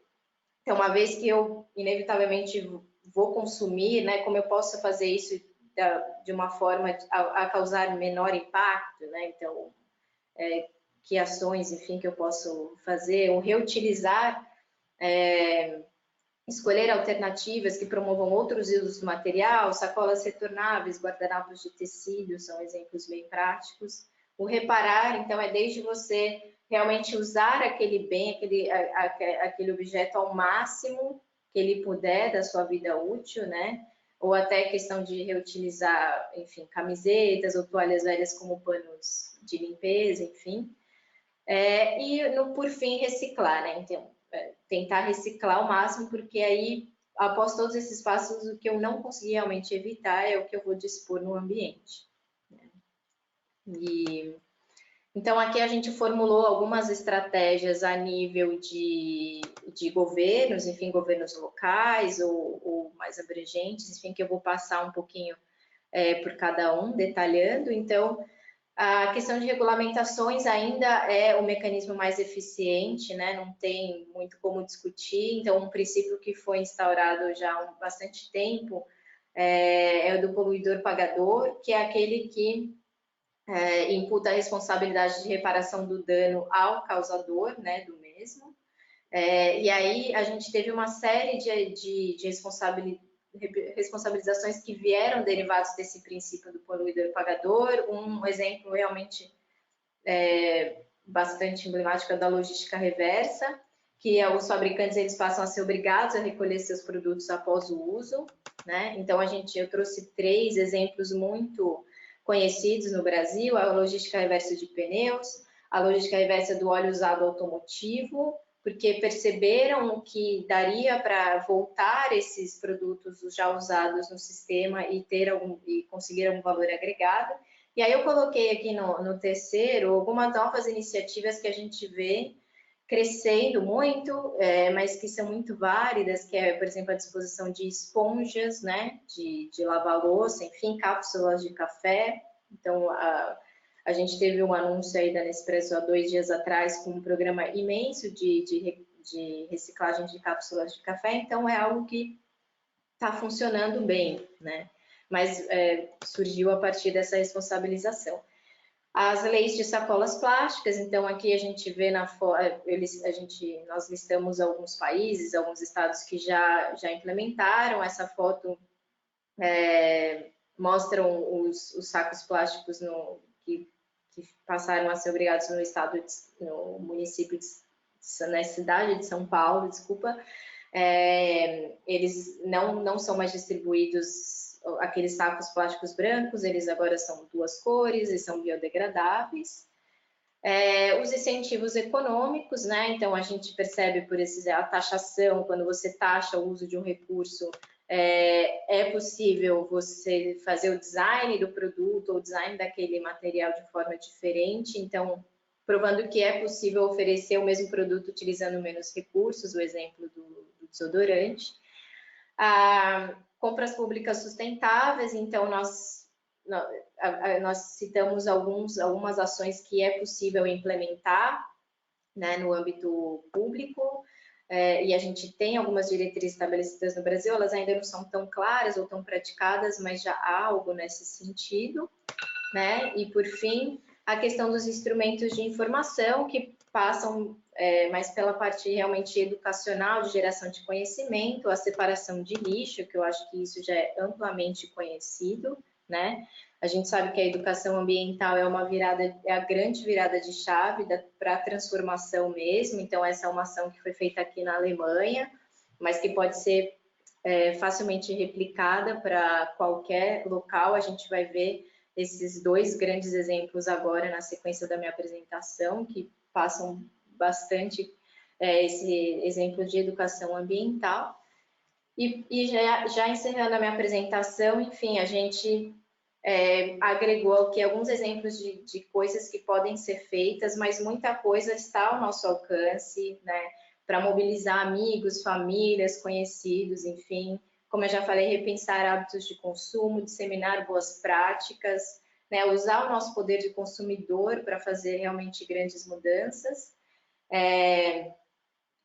então uma vez que eu inevitavelmente vou consumir, né? Como eu posso fazer isso de uma forma a causar menor impacto, né? Então, que ações, enfim, que eu posso fazer, ou reutilizar, escolher alternativas que promovam outros usos do material, sacolas retornáveis, guardanapos de tecido, são exemplos bem práticos. O reparar, então, é desde você realmente usar aquele bem, aquele objeto ao máximo que ele puder da sua vida útil, né? Ou até questão de reutilizar, enfim, camisetas ou toalhas velhas como panos de limpeza, enfim. Por fim, reciclar, né? Então, tentar reciclar ao máximo, porque aí, após todos esses passos, o que eu não consegui realmente evitar é o que eu vou dispor no ambiente, né? Então, aqui a gente formulou algumas estratégias a nível de governos, enfim, governos locais ou mais abrangentes, enfim, que eu vou passar um pouquinho por cada um, detalhando. Então, a questão de regulamentações ainda é o mecanismo mais eficiente, né? Não tem muito como discutir. Então, um princípio que foi instaurado já há bastante tempo é o do poluidor pagador, que é aquele que imputa a responsabilidade de reparação do dano ao causador, né, do mesmo. E aí a gente teve uma série de responsabilizações que vieram derivados desse princípio do poluidor pagador. Um exemplo realmente bastante emblemático é da logística reversa, que os fabricantes eles passam a ser obrigados a recolher seus produtos após o uso, né? Então eu trouxe 3 exemplos muito conhecidos no Brasil: a logística reversa de pneus, a logística reversa do óleo usado automotivo, porque perceberam que daria para voltar esses produtos já usados no sistema e conseguir algum valor agregado. E aí eu coloquei aqui no terceiro algumas novas iniciativas que a gente vê crescendo muito, mas que são muito válidas, que é, por exemplo, a disposição de esponjas, né, de lavar louça, enfim, cápsulas de café. Então, a gente teve um anúncio aí da Nespresso há 2 dias atrás com um programa imenso de reciclagem de cápsulas de café, então é algo que está funcionando bem, né? Mas surgiu a partir dessa responsabilização. As leis de sacolas plásticas, então aqui a gente vê nós listamos alguns países, alguns estados que já implementaram essa foto, mostram os sacos plásticos que passaram a ser obrigados no município, na cidade de São Paulo, desculpa. Eles não são mais distribuídos aqueles sacos plásticos brancos, eles agora são 2 cores e são biodegradáveis. Os incentivos econômicos, né? Então a gente percebe por a taxação, quando você taxa o uso de um recurso, é possível você fazer o design do produto ou o design daquele material de forma diferente, então provando que é possível oferecer o mesmo produto utilizando menos recursos, o exemplo do desodorante. Compras públicas sustentáveis, então nós citamos algumas ações que é possível implementar, né, no âmbito público, e a gente tem algumas diretrizes estabelecidas no Brasil, elas ainda não são tão claras ou tão praticadas, mas já há algo nesse sentido, né? E por fim, a questão dos instrumentos de informação que passam mais pela parte realmente educacional, de geração de conhecimento, a separação de lixo, que eu acho que isso já é amplamente conhecido, né? A gente sabe que a educação ambiental é a grande virada de chave para a transformação mesmo, então essa é uma ação que foi feita aqui na Alemanha, mas que pode ser facilmente replicada para qualquer local. A gente vai ver esses 2 grandes exemplos agora na sequência da minha apresentação, que passam bastante esse exemplo de educação ambiental. E já encerrando a minha apresentação, enfim, a gente agregou aqui alguns exemplos de coisas que podem ser feitas, mas muita coisa está ao nosso alcance, né, para mobilizar amigos, famílias, conhecidos, enfim. Como eu já falei, repensar hábitos de consumo, disseminar boas práticas, né, usar o nosso poder de consumidor para fazer realmente grandes mudanças,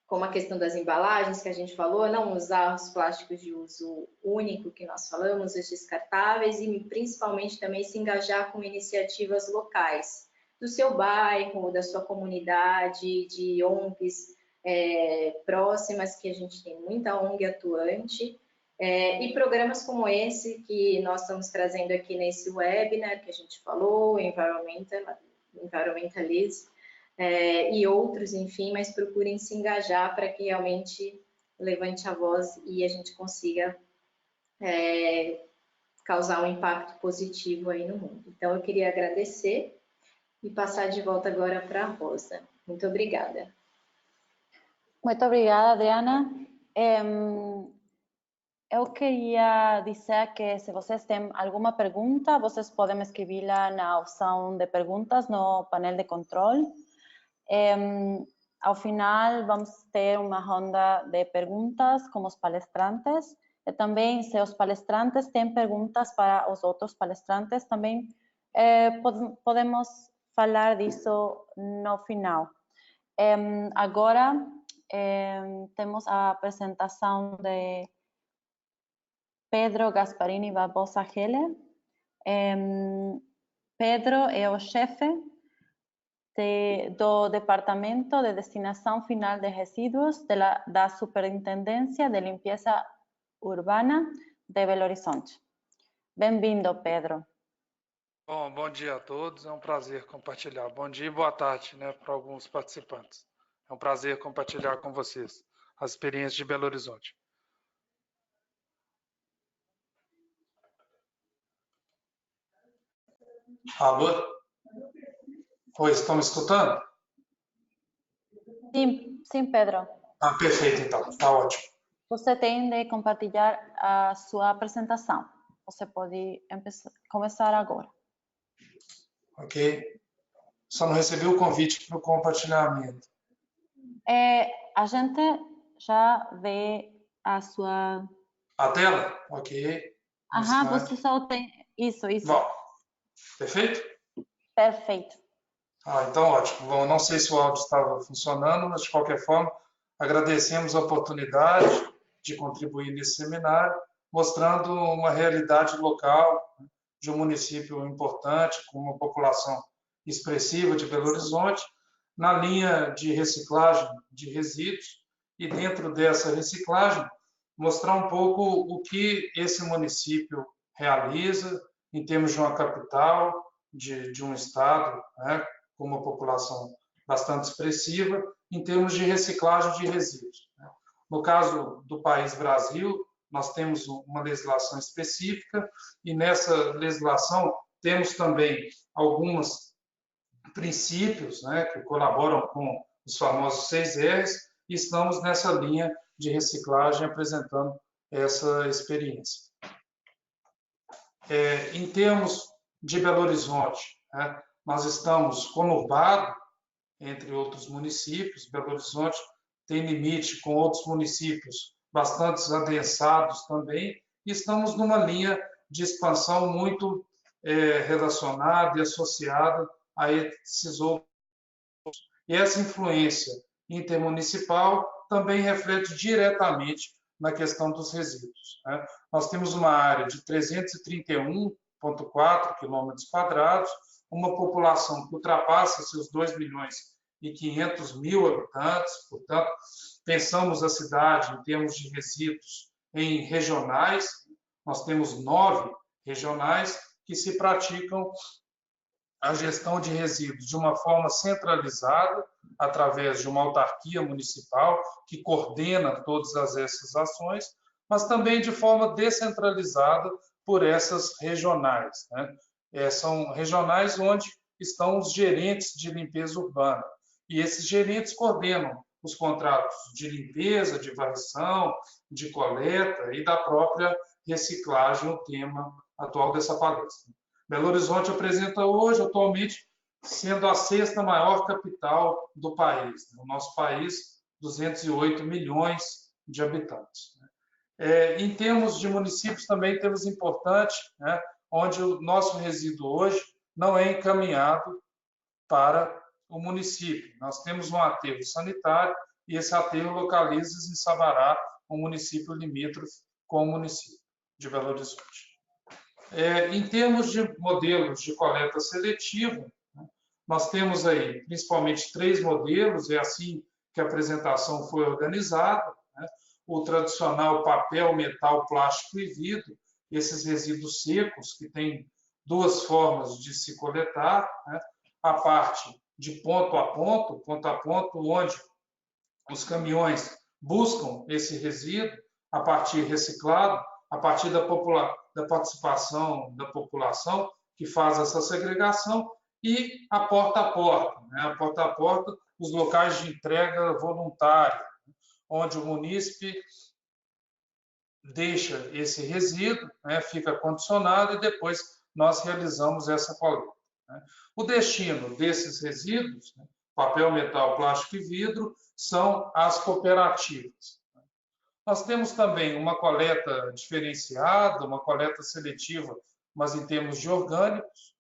como a questão das embalagens que a gente falou, não usar os plásticos de uso único que nós falamos, os descartáveis, e principalmente também se engajar com iniciativas locais, do seu bairro, da sua comunidade, de ONGs próximas, que a gente tem muita ONG atuante, e programas como esse que nós estamos trazendo aqui nesse webinar que a gente falou, Environmentalism, e outros, enfim, mas procurem se engajar para que realmente levante a voz e a gente consiga causar um impacto positivo aí no mundo. Então, eu queria agradecer e passar de volta agora para a Rosa. Muito obrigada. Muito obrigada, Adriana. Eu queria dizer que se vocês têm alguma pergunta, vocês podem escrevê-la na opção de perguntas no painel de controle. Ao final, vamos ter uma ronda de perguntas com os palestrantes. E também, se os palestrantes têm perguntas para os outros palestrantes, também podemos falar disso no final. Agora, temos a apresentação de Pedro Gasparini Barbosa Heller. Pedro é o chefe do Departamento de Destinação Final de Resíduos da Superintendência de Limpeza Urbana de Belo Horizonte. Bem-vindo, Pedro. Bom dia a todos, é um prazer compartilhar. Bom dia e boa tarde, né, para alguns participantes. É um prazer compartilhar com vocês as experiências de Belo Horizonte. Alô? Oi, estão me escutando? Sim, Pedro. Perfeito, então, está ótimo. Você tem de compartilhar a sua apresentação. Você pode começar agora. Ok. Só não recebi o convite para o compartilhamento. A gente já vê a sua... A tela? Ok. Você só tem... Isso. Bom, perfeito? Perfeito. Então ótimo. Bom, não sei se o áudio estava funcionando, mas de qualquer forma, agradecemos a oportunidade de contribuir nesse seminário, mostrando uma realidade local de um município importante, com uma população expressiva de Belo Horizonte, na linha de reciclagem de resíduos, e dentro dessa reciclagem, mostrar um pouco o que esse município realiza em termos de uma capital, de um estado, né, com uma população bastante expressiva, em termos de reciclagem de resíduos. No caso do país Brasil, nós temos uma legislação específica e nessa legislação temos também alguns princípios, né, que colaboram com os famosos 6 R's e estamos nessa linha de reciclagem apresentando essa experiência. Em termos de Belo Horizonte, né, nós estamos conurbados, entre outros municípios. Belo Horizonte tem limite com outros municípios bastante adensados também, e estamos numa linha de expansão muito relacionada e associada a esses outros. E essa influência intermunicipal também reflete diretamente na questão dos resíduos, né? Nós temos uma área de 331,4 quilômetros quadrados, uma população que ultrapassa seus 2.500.000 habitantes, portanto, pensamos a cidade em termos de resíduos em regionais, nós temos 9 regionais que se praticam a gestão de resíduos de uma forma centralizada, através de uma autarquia municipal que coordena todas essas ações, mas também de forma descentralizada por essas regionais, né? São regionais onde estão os gerentes de limpeza urbana, e esses gerentes coordenam os contratos de limpeza, de varrição, de coleta e da própria reciclagem, o tema atual dessa palestra. Belo Horizonte apresenta hoje, atualmente, sendo a 6ª maior capital do país. No nosso país, 208 milhões de habitantes. Em termos de municípios, também temos importante, né, onde o nosso resíduo hoje não é encaminhado para o município. Nós temos um aterro sanitário e esse aterro localiza-se em Sabará, um município limítrofe com o município de Belo Horizonte. Em termos de modelos de coleta seletiva, nós temos aí principalmente 3 modelos, é assim que a apresentação foi organizada, né? O tradicional papel, metal, plástico e vidro, esses resíduos secos que têm 2 formas de se coletar, né? A parte de ponto a ponto, onde os caminhões buscam esse resíduo a partir reciclado, a partir da participação da população que faz essa segregação, e a porta, né? A porta, os locais de entrega voluntária, onde o munícipe deixa esse resíduo, né? Fica condicionado e depois nós realizamos essa coleta, né? O destino desses resíduos, né? Papel, metal, plástico e vidro, são as cooperativas. Nós temos também uma coleta diferenciada, uma coleta seletiva, mas em termos de orgânicos,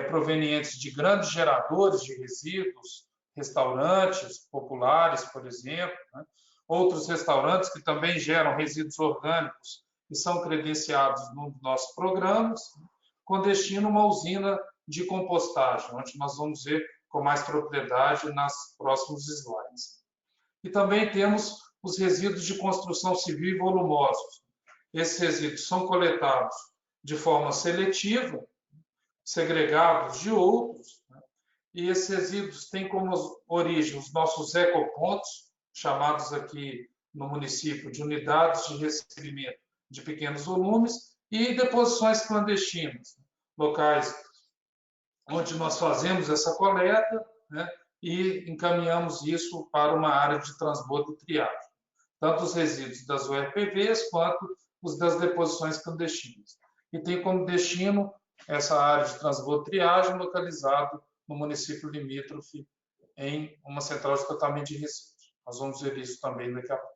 provenientes de grandes geradores de resíduos, restaurantes populares, por exemplo, né? Outros restaurantes que também geram resíduos orgânicos e são credenciados num dos nossos programas, com destino a uma usina de compostagem, onde nós vamos ver com mais propriedade nas próximos slides. E também temos os resíduos de construção civil volumosos. Esses resíduos são coletados de forma seletiva, segregados de outros, né? E esses resíduos têm como origem os nossos ecopontos, chamados aqui no município de unidades de recebimento de pequenos volumes, e deposições clandestinas, locais onde nós fazemos essa coleta, né, e encaminhamos isso para uma área de transbordo e triagem, tanto os resíduos das URPVs quanto os das deposições clandestinas. E tem como destino essa área de transbordo e triagem localizado no município limítrofe em uma central de tratamento de resíduos. Nós vamos ver isso também daqui a pouco.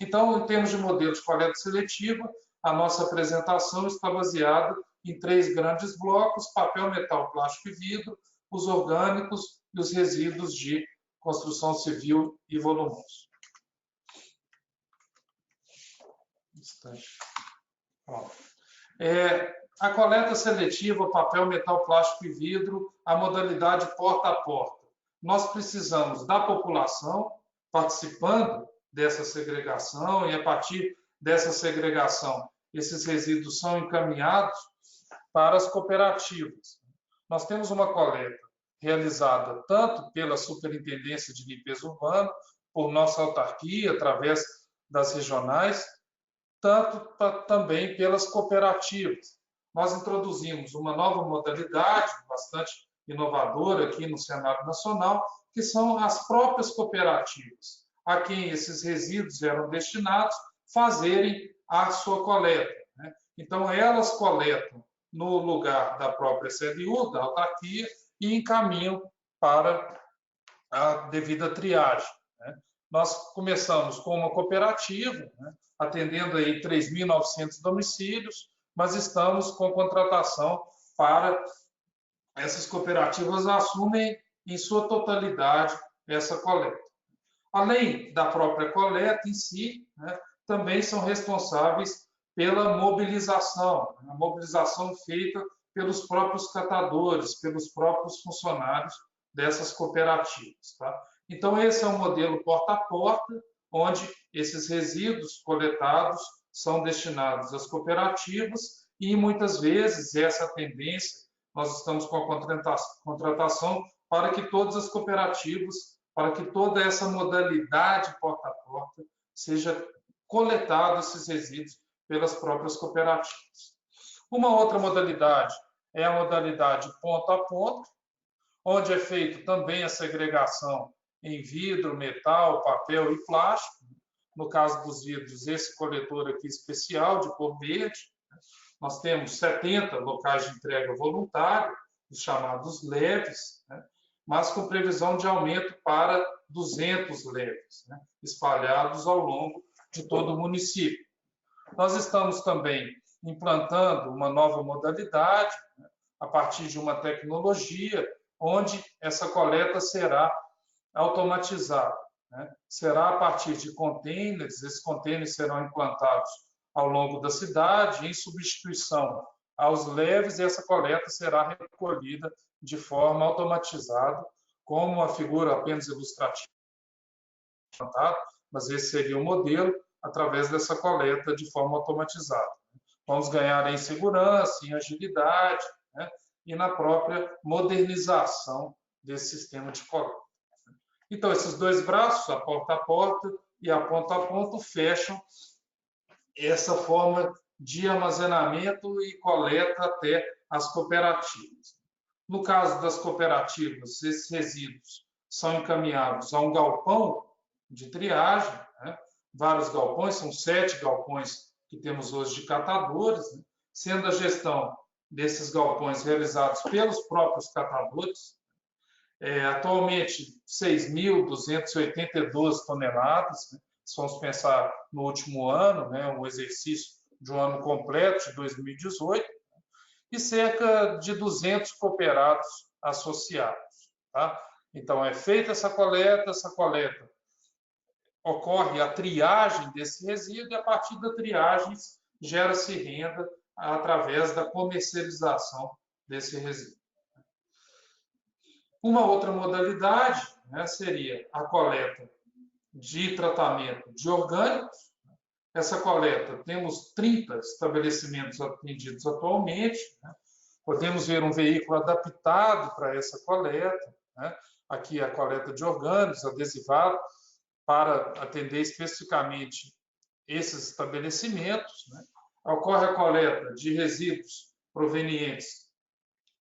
Então, em termos de modelo de coleta seletiva, a nossa apresentação está baseada em 3 grandes blocos: papel, metal, plástico e vidro, os orgânicos e os resíduos de construção civil e volumosos. A coleta seletiva, papel, metal, plástico e vidro, a modalidade porta a porta. Nós precisamos da população participando dessa segregação, e a partir dessa segregação, esses resíduos são encaminhados para as cooperativas. Nós temos uma coleta realizada tanto pela Superintendência de Limpeza Urbana, por nossa autarquia, através das regionais, tanto também pelas cooperativas. Nós introduzimos uma nova modalidade, bastante inovadora aqui no cenário nacional, que são as próprias cooperativas, a quem esses resíduos eram destinados, fazerem a sua coleta, né? Então, elas coletam no lugar da própria CLU, da autarquia, e encaminham para a devida triagem, né? Nós começamos com uma cooperativa, né, atendendo aí 3.900 domicílios, mas estamos com contratação para essas cooperativas assumem em sua totalidade essa coleta. Além da própria coleta em si, né, também são responsáveis pela mobilização, a mobilização feita pelos próprios catadores, pelos próprios funcionários dessas cooperativas, tá? Então, esse é um modelo porta a porta, onde esses resíduos coletados são destinados às cooperativas e, muitas vezes, essa tendência, nós estamos com a contratação para que todas as cooperativas, para que toda essa modalidade porta a porta seja coletado esses resíduos pelas próprias cooperativas. Uma outra modalidade é a modalidade ponto a ponto, onde é feito também a segregação em vidro, metal, papel e plástico. No caso dos vidros, esse coletor aqui especial de cor verde. Nós temos 70 locais de entrega voluntária, os chamados leves, né, mas com previsão de aumento para 200 leves, né, espalhados ao longo de todo o município. Nós estamos também implantando uma nova modalidade, né, a partir de uma tecnologia, onde essa coleta será automatizada, né? Será a partir de containers, esses containers serão implantados ao longo da cidade, em substituição aos leves, e essa coleta será recolhida de forma automatizada, como uma figura apenas ilustrativa, mas esse seria o modelo, através dessa coleta de forma automatizada. Vamos ganhar em segurança, em agilidade, né, e na própria modernização desse sistema de coleta. Então, esses 2 braços, a porta e a ponto, fecham essa forma de armazenamento e coleta até as cooperativas. No caso das cooperativas, esses resíduos são encaminhados a um galpão de triagem, né? Vários galpões, são 7 galpões que temos hoje de catadores, né? Sendo a gestão desses galpões realizados pelos próprios catadores. Atualmente, 6.282 toneladas, né? Se vamos pensar no último ano, né, um exercício de um ano completo, de 2018, e cerca de 200 cooperados associados, tá? Então, é feita essa coleta ocorre a triagem desse resíduo, e a partir da triagem gera-se renda através da comercialização desse resíduo. Uma outra modalidade, né, seria a coleta de tratamento de orgânicos. Essa coleta, temos 30 estabelecimentos atendidos atualmente, né? Podemos ver um veículo adaptado para essa coleta, né? Aqui a coleta de orgânicos, adesivado, para atender especificamente esses estabelecimentos, né? Ocorre a coleta de resíduos provenientes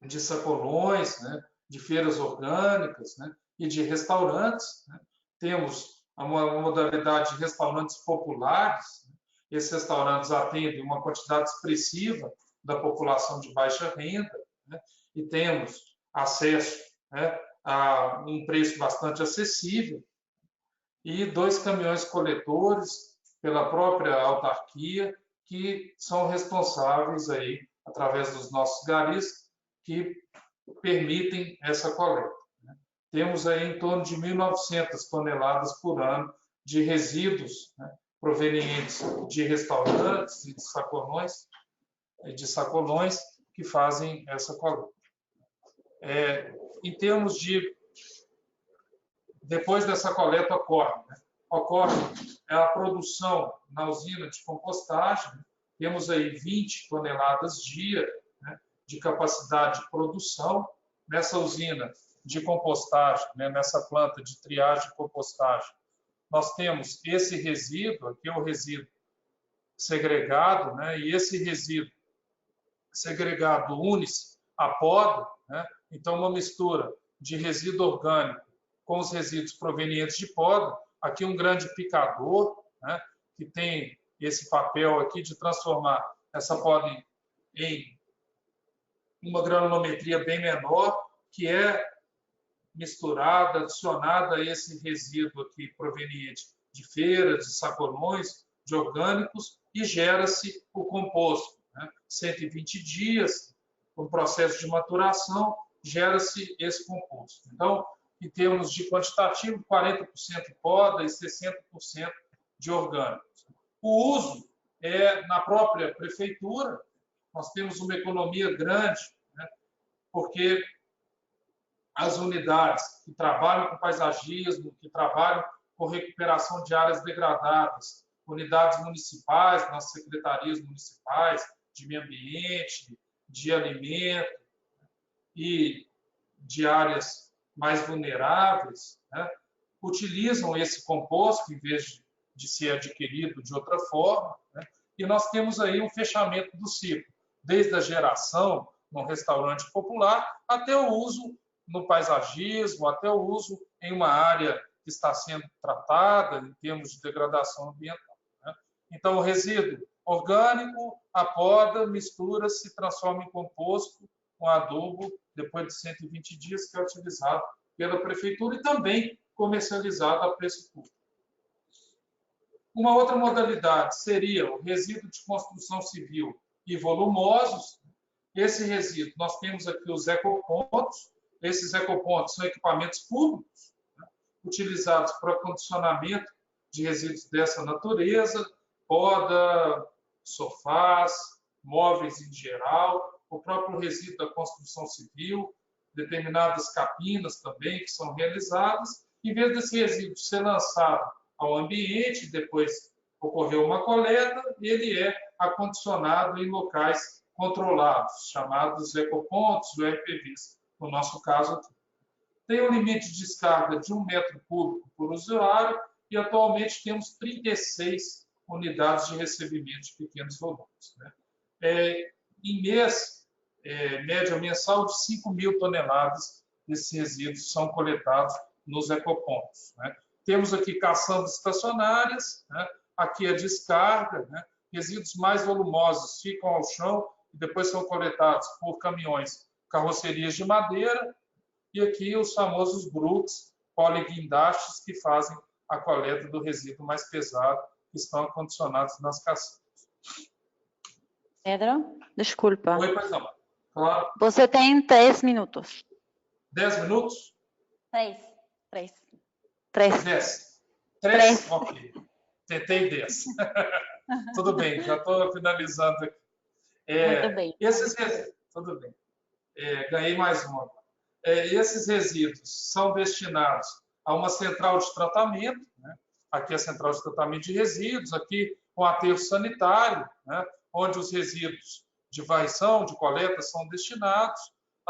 de sacolões, né? De feiras orgânicas, né? E de restaurantes, né? Temos uma modalidade de restaurantes populares. Esses restaurantes atendem uma quantidade expressiva da população de baixa renda, né? E temos acesso, né, a um preço bastante acessível, e 2 caminhões coletores pela própria autarquia, que são responsáveis aí, através dos nossos garis, que permitem essa coleta. Temos aí em torno de 1.900 toneladas por ano de resíduos, né, provenientes de restaurantes e de sacolões que fazem essa coleta. Em termos de... Depois dessa coleta ocorre a produção na usina de compostagem. Temos aí 20 toneladas dia, né, de capacidade de produção. Nessa usina de compostagem, né, nessa planta de triagem e compostagem, nós temos esse resíduo, aqui é o resíduo segregado, né, e esse resíduo segregado une-se a poda, né, então uma mistura de resíduo orgânico com os resíduos provenientes de poda. Aqui um grande picador, né, que tem esse papel aqui de transformar essa poda em uma granulometria bem menor, que é misturada, adicionada a esse resíduo aqui proveniente de feiras, de sacolões, de orgânicos, e gera-se o composto, né? 120 dias, um processo de maturação, gera-se esse composto. Então, em termos de quantitativo, 40% poda e 60% de orgânicos. O uso é na própria prefeitura. Nós temos uma economia grande, né? Porque as unidades que trabalham com paisagismo, que trabalham com recuperação de áreas degradadas, unidades municipais, nossas secretarias municipais de meio ambiente, de alimento e de áreas mais vulneráveis, né, utilizam esse composto em vez de ser adquirido de outra forma, né, e nós temos aí um fechamento do ciclo, desde a geração num restaurante popular até o uso no paisagismo, até o uso em uma área que está sendo tratada em termos de degradação ambiental, né? Então, o resíduo orgânico, a poda, mistura, se transforma em composto, um adubo, depois de 120 dias, que é utilizado pela prefeitura e também comercializado a preço público. Uma outra modalidade seria o resíduo de construção civil e volumosos. Esse resíduo, nós temos aqui os ecopontos. Esses ecopontos são equipamentos públicos, né, utilizados para acondicionamento de resíduos dessa natureza, poda, sofás, móveis em geral, o próprio resíduo da construção civil, determinadas capinas também que são realizadas. Em vez desse resíduo ser lançado ao ambiente, depois ocorreu uma coleta, ele é acondicionado em locais controlados, chamados ecopontos ou EPVs. No nosso caso aqui. Tem um limite de descarga de 1 metro cúbico por usuário e atualmente temos 36 unidades de recebimento de pequenos volumes, né? Em mês, média mensal de 5.000 toneladas desses resíduos são coletados nos ecopontos, né? Temos aqui caçambas estacionárias, né? Aqui a descarga, né? Resíduos mais volumosos ficam ao chão e depois são coletados por caminhões, carrocerias de madeira, e aqui os famosos bruks, poliguindastes, que fazem a coleta do resíduo mais pesado, que estão acondicionados nas caçambas. Pedro, desculpa. Oi, pois não. Claro. Você tem 3 minutos. 10 minutos? 3. 10. 3? Ok. Tentei 10. Tudo bem, já estou finalizando aqui. Muito bem. Tudo bem. Ganhei mais uma. Esses resíduos são destinados a uma central de tratamento, né? Aqui a central de tratamento de resíduos, aqui um aterro sanitário, né? Onde os resíduos de varrição, de coleta são destinados.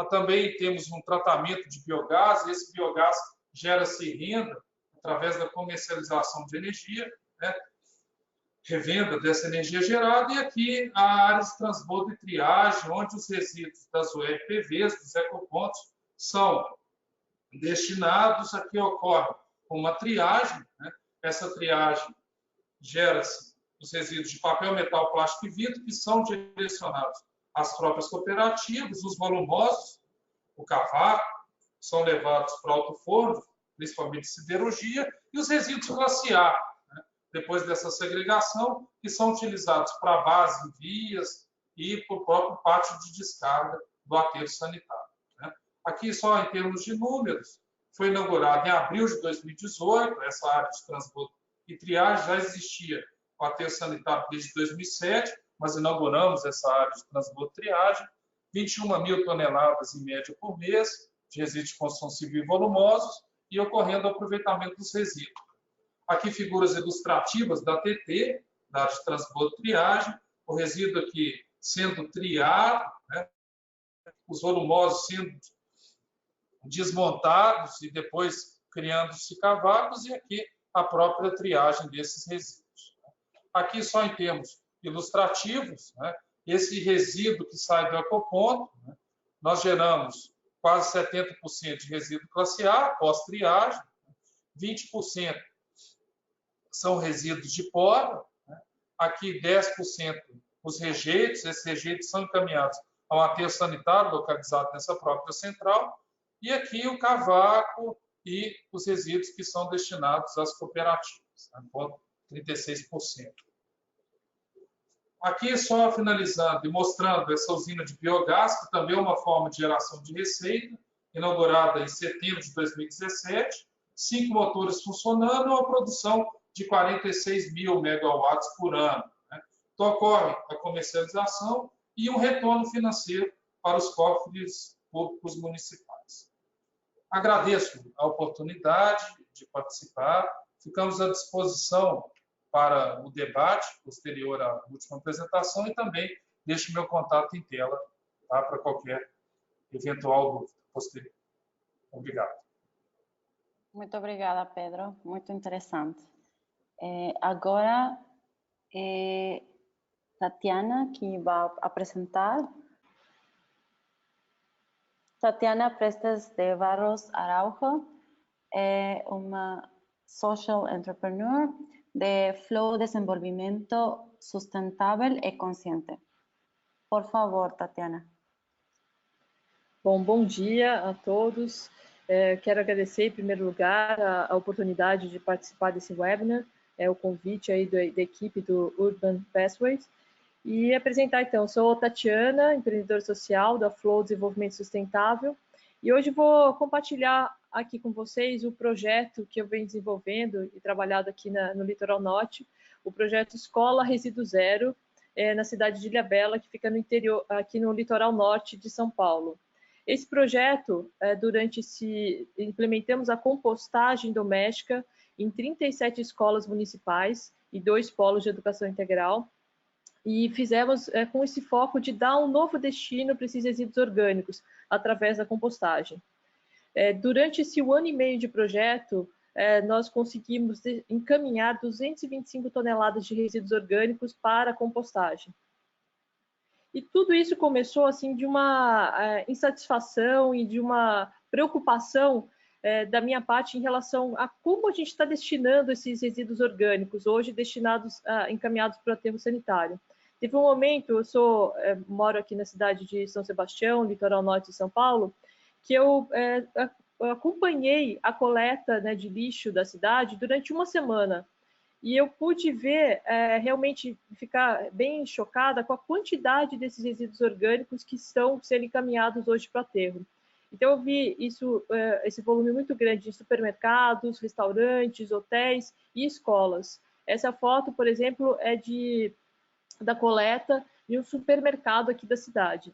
Também temos um tratamento de biogás, e esse biogás gera-se renda através da comercialização de energia, né? Revenda dessa energia gerada, e aqui a área de transbordo e triagem, onde os resíduos das UEPVs, dos ecopontos, são destinados. Aqui ocorre uma triagem, né? Essa triagem gera-se os resíduos de papel, metal, plástico e vidro, que são direcionados às próprias cooperativas. Os volumosos, o cavaco, são levados para o alto forno, principalmente siderurgia, e os resíduos classe A, né? Depois dessa segregação, que são utilizados para base em vias e para o próprio pátio de descarga do aterro sanitário, né? Aqui, só em termos de números, foi inaugurado em abril de 2018, essa área de transbordo e triagem. Já existia o aterro sanitário desde 2007, mas inauguramos essa área de transbordo e triagem, 21 mil toneladas em média por mês de resíduos de construção civil e volumosos, e ocorrendo o aproveitamento dos resíduos. Aqui figuras ilustrativas da TT, da área de transbordo e triagem, o resíduo aqui sendo triado, né? Os volumosos sendo desmontados e depois criando-se cavacos, e aqui a própria triagem desses resíduos. Aqui, só em termos ilustrativos, né? Esse resíduo que sai do ecoponto, né? Nós geramos quase 70% de resíduo classe A, pós-triagem, 20% são resíduos de poda, né? Aqui 10% os rejeitos. Esses rejeitos são encaminhados a um aterro sanitário localizado nessa própria central, e aqui o cavaco e os resíduos que são destinados às cooperativas, né? 36%. Aqui, só finalizando e mostrando essa usina de biogás, que também é uma forma de geração de receita, inaugurada em setembro de 2017, 5 motores funcionando, uma produção de 46 mil megawatts por ano, né? Então, ocorre a comercialização e um retorno financeiro para os cofres públicos municipais. Agradeço a oportunidade de participar, ficamos à disposição para o debate posterior à última apresentação, e também deixo meu contato em tela, tá, para qualquer eventual dúvida posterior. Obrigado. Muito obrigada, Pedro. Muito interessante. Agora, Tatiana, que vai apresentar. Tatiana Prestes de Barros Araujo é uma social entrepreneur de Flow Desenvolvimento Sustentável e Consciente. Por favor, Tatiana. Bom dia a todos. Quero agradecer, em primeiro lugar, a oportunidade de participar desse webinar, o convite aí da equipe do Urban Pathways, e apresentar, então, sou Tatiana, empreendedora social da Flow Desenvolvimento Sustentável, e hoje vou compartilhar aqui com vocês o projeto que eu venho desenvolvendo e trabalhado aqui no Litoral Norte, o projeto Escola Resíduo Zero, na cidade de Ilhabela, que fica no interior, aqui no Litoral Norte de São Paulo. Esse projeto, implementamos a compostagem doméstica em 37 escolas municipais e 2 polos de educação integral, e fizemos com esse foco de dar um novo destino para esses resíduos orgânicos, através da compostagem. Durante esse 1 ano e meio de projeto, nós conseguimos encaminhar 225 toneladas de resíduos orgânicos para a compostagem. E tudo isso começou assim de uma insatisfação e de uma preocupação da minha parte em relação a como a gente está destinando esses resíduos orgânicos, hoje encaminhados para o aterro sanitário. Teve um momento, moro aqui na cidade de São Sebastião, litoral norte de São Paulo, que eu acompanhei a coleta, né, de lixo da cidade durante uma semana. E eu pude ver, realmente ficar bem chocada com a quantidade desses resíduos orgânicos que estão sendo encaminhados hoje para o aterro. Então, eu vi esse volume muito grande em supermercados, restaurantes, hotéis e escolas. Essa foto, por exemplo, é da coleta de um supermercado aqui da cidade.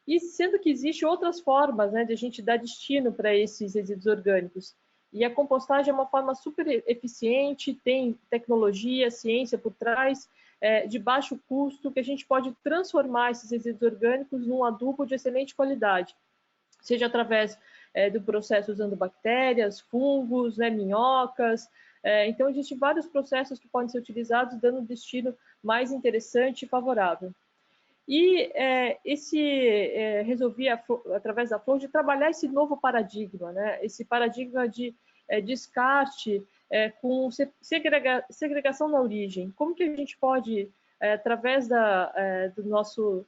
E sendo que existem outras formas, né, de a gente dar destino para esses resíduos orgânicos. E a compostagem é uma forma super eficiente, tem tecnologia, ciência por trás, de baixo custo, que a gente pode transformar esses resíduos orgânicos num adubo de excelente qualidade, seja através do processo usando bactérias, fungos, né, minhocas. Então, existem vários processos que podem ser utilizados, dando um destino mais interessante e favorável. E resolvi, através da Flow, de trabalhar esse novo paradigma, né? Esse paradigma de descarte com segregação na origem. Como que a gente pode, através do nosso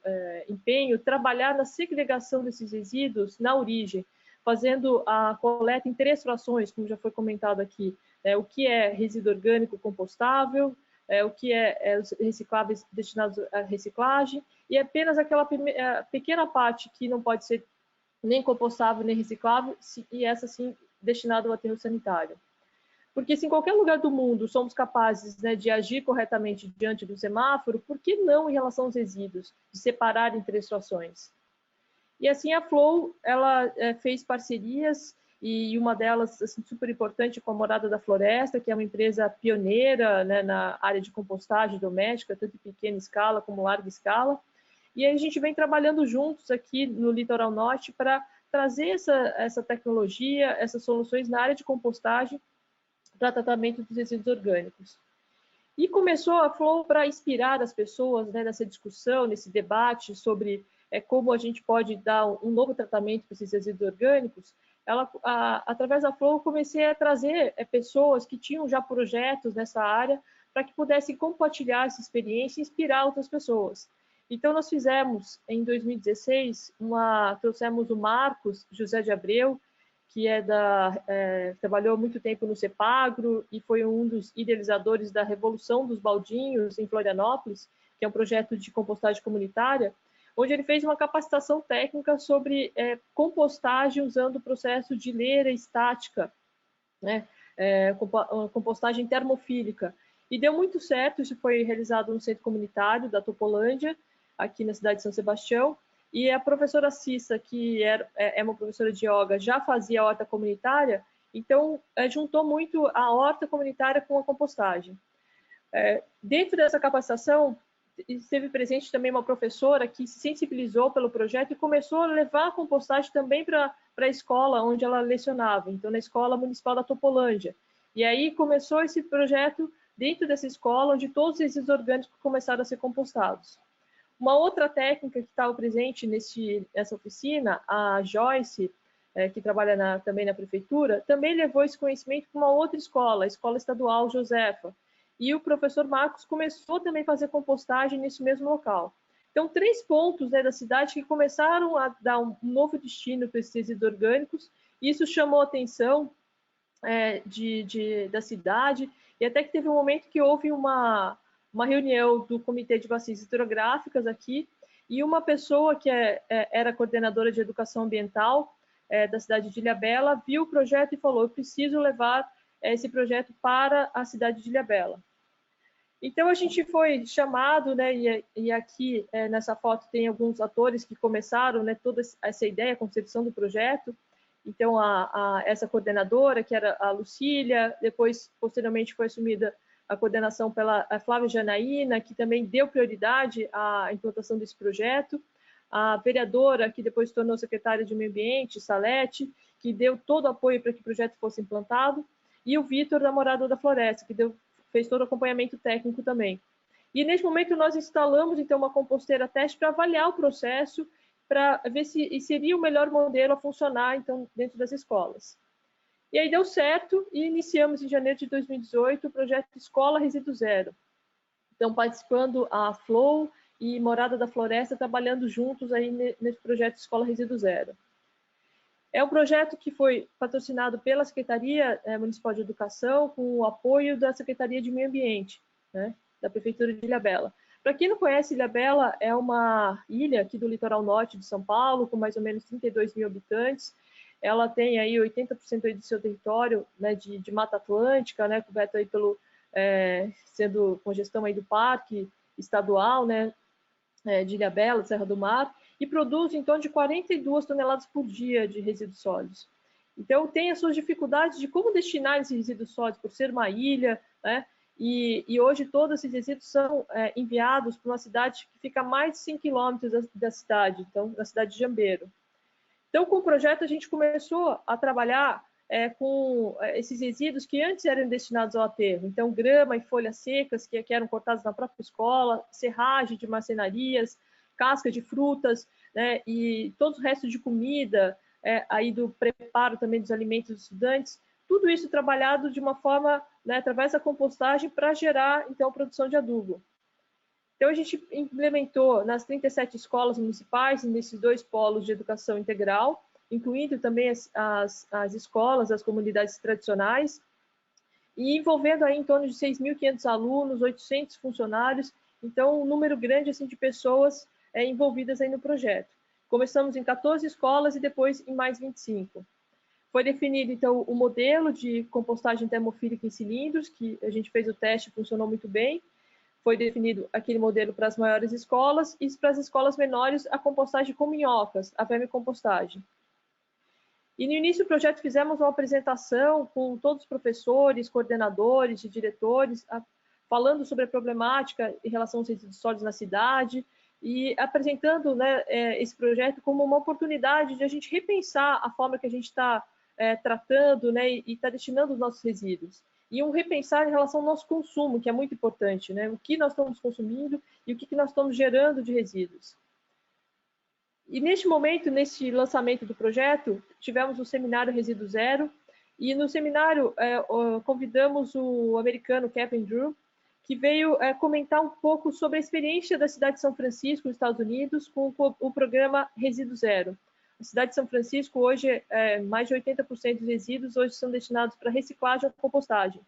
empenho, trabalhar na segregação desses resíduos na origem, fazendo a coleta em 3 frações, como já foi comentado aqui, o que é resíduo orgânico compostável, o que é os recicláveis destinados à reciclagem, e apenas aquela pequena parte que não pode ser nem compostável nem reciclável, e essa sim destinada ao aterro sanitário. Porque se em qualquer lugar do mundo somos capazes, né, de agir corretamente diante do semáforo, por que não em relação aos resíduos, de separar em 3 frações? E assim a Flow, ela fez parcerias, e uma delas assim, super importante com a Morada da Floresta, que é uma empresa pioneira, né, na área de compostagem doméstica, tanto em pequena escala como larga escala. E aí a gente vem trabalhando juntos aqui no Litoral Norte para trazer essa tecnologia, essas soluções na área de compostagem para tratamento dos resíduos orgânicos. E começou a Flow para inspirar as pessoas, né, nessa discussão, nesse debate sobre como a gente pode dar um novo tratamento para esses resíduos orgânicos. Através da Flow, comecei a trazer pessoas que tinham já projetos nessa área para que pudessem compartilhar essa experiência e inspirar outras pessoas. Então, nós fizemos, em 2016, trouxemos o Marcos José de Abreu, que trabalhou muito tempo no CEPAGRO e foi um dos idealizadores da Revolução dos Baldinhos em Florianópolis, que é um projeto de compostagem comunitária, onde ele fez uma capacitação técnica sobre compostagem usando o processo de leira estática, né? Compostagem termofílica. E deu muito certo, isso foi realizado no centro comunitário da Topolândia, aqui na cidade de São Sebastião, e a professora Cissa, que é uma professora de yoga, já fazia a horta comunitária, então juntou muito a horta comunitária com a compostagem. Dentro dessa capacitação, esteve presente também uma professora que se sensibilizou pelo projeto e começou a levar a compostagem também para a escola onde ela lecionava, então na Escola Municipal da Topolândia. E aí começou esse projeto dentro dessa escola, onde todos os resíduos orgânicos começaram a ser compostados. Uma outra técnica que estava presente nessa oficina, a Joyce, que trabalha também na prefeitura, também levou esse conhecimento para uma outra escola, a Escola Estadual Josefa. E o professor Marcos começou também a fazer compostagem nesse mesmo local. Então, 3 pontos, né, da cidade que começaram a dar um novo destino para esses resíduos orgânicos. Isso chamou a atenção da cidade, e até que teve um momento que houve uma reunião do Comitê de Bacias Hidrográficas aqui, e uma pessoa que era coordenadora de educação ambiental da cidade de Ilhabela viu o projeto e falou: eu preciso levar esse projeto para a cidade de Ilhabela. Então a gente foi chamado, né, e aqui nessa foto tem alguns atores que começaram, né, toda essa ideia, a concepção do projeto. Então essa coordenadora, que era a Lucília, depois posteriormente foi assumida a coordenação pela Flávia Janaína, que também deu prioridade à implantação desse projeto, a vereadora, que depois se tornou secretária de Meio Ambiente, Salete, que deu todo o apoio para que o projeto fosse implantado, e o Vitor, da Morada da Floresta, que fez todo o acompanhamento técnico também. E nesse momento nós instalamos então uma composteira teste para avaliar o processo, para ver se seria o melhor modelo a funcionar então dentro das escolas. E aí deu certo e iniciamos em janeiro de 2018 o projeto Escola Resíduo Zero. Então, participando a Flow e Morada da Floresta, trabalhando juntos aí nesse projeto Escola Resíduo Zero. É um projeto que foi patrocinado pela Secretaria Municipal de Educação, com o apoio da Secretaria de Meio Ambiente, né, da Prefeitura de Ilhabela. Para quem não conhece, Ilhabela é uma ilha aqui do litoral norte de São Paulo, com mais ou menos 32 mil habitantes. Ela tem aí 80% aí do seu território, né, de Mata Atlântica, né, coberto aí sendo com gestão aí do Parque Estadual, né, de Ilhabela, Serra do Mar, e produz em torno de 42 toneladas por dia de resíduos sólidos. Então, tem as suas dificuldades de como destinar esses resíduos sólidos, por ser uma ilha, né? E hoje todos esses resíduos são enviados para uma cidade que fica a mais de 100 quilômetros da cidade, então, na cidade de Jambeiro. Então, com o projeto, a gente começou a trabalhar com esses resíduos que antes eram destinados ao aterro. Então, grama e folhas secas que eram cortadas na própria escola, serragem de marcenarias, casca de frutas, né, e todo o resto de comida, aí do preparo também dos alimentos dos estudantes, tudo isso trabalhado de uma forma, né, através da compostagem para gerar, então, produção de adubo. Então, a gente implementou nas 37 escolas municipais, nesses 2 polos de educação integral, incluindo também as escolas, as comunidades tradicionais, e envolvendo aí em torno de 6.500 alunos, 800 funcionários, então um número grande assim, de pessoas envolvidas aí no projeto. Começamos em 14 escolas e depois em mais 25. Foi definido, então, o modelo de compostagem termofílica em cilindros, que a gente fez o teste, funcionou muito bem. Foi definido aquele modelo para as maiores escolas e para as escolas menores a compostagem com minhocas, a vermicompostagem. E no início do projeto fizemos uma apresentação com todos os professores, coordenadores e diretores, falando sobre a problemática em relação aos resíduos sólidos na cidade e apresentando, né, esse projeto como uma oportunidade de a gente repensar a forma que a gente está tratando, né, e está destinando os nossos resíduos. E um repensar em relação ao nosso consumo, que é muito importante, né? O que nós estamos consumindo e o que nós estamos gerando de resíduos. E neste momento, nesse lançamento do projeto, tivemos o seminário Resíduo Zero, e no seminário convidamos o americano Kevin Drew, que veio comentar um pouco sobre a experiência da cidade de São Francisco, nos Estados Unidos, com o programa Resíduo Zero. A cidade de São Francisco, hoje, mais de 80% dos resíduos hoje são destinados para reciclagem ou compostagem.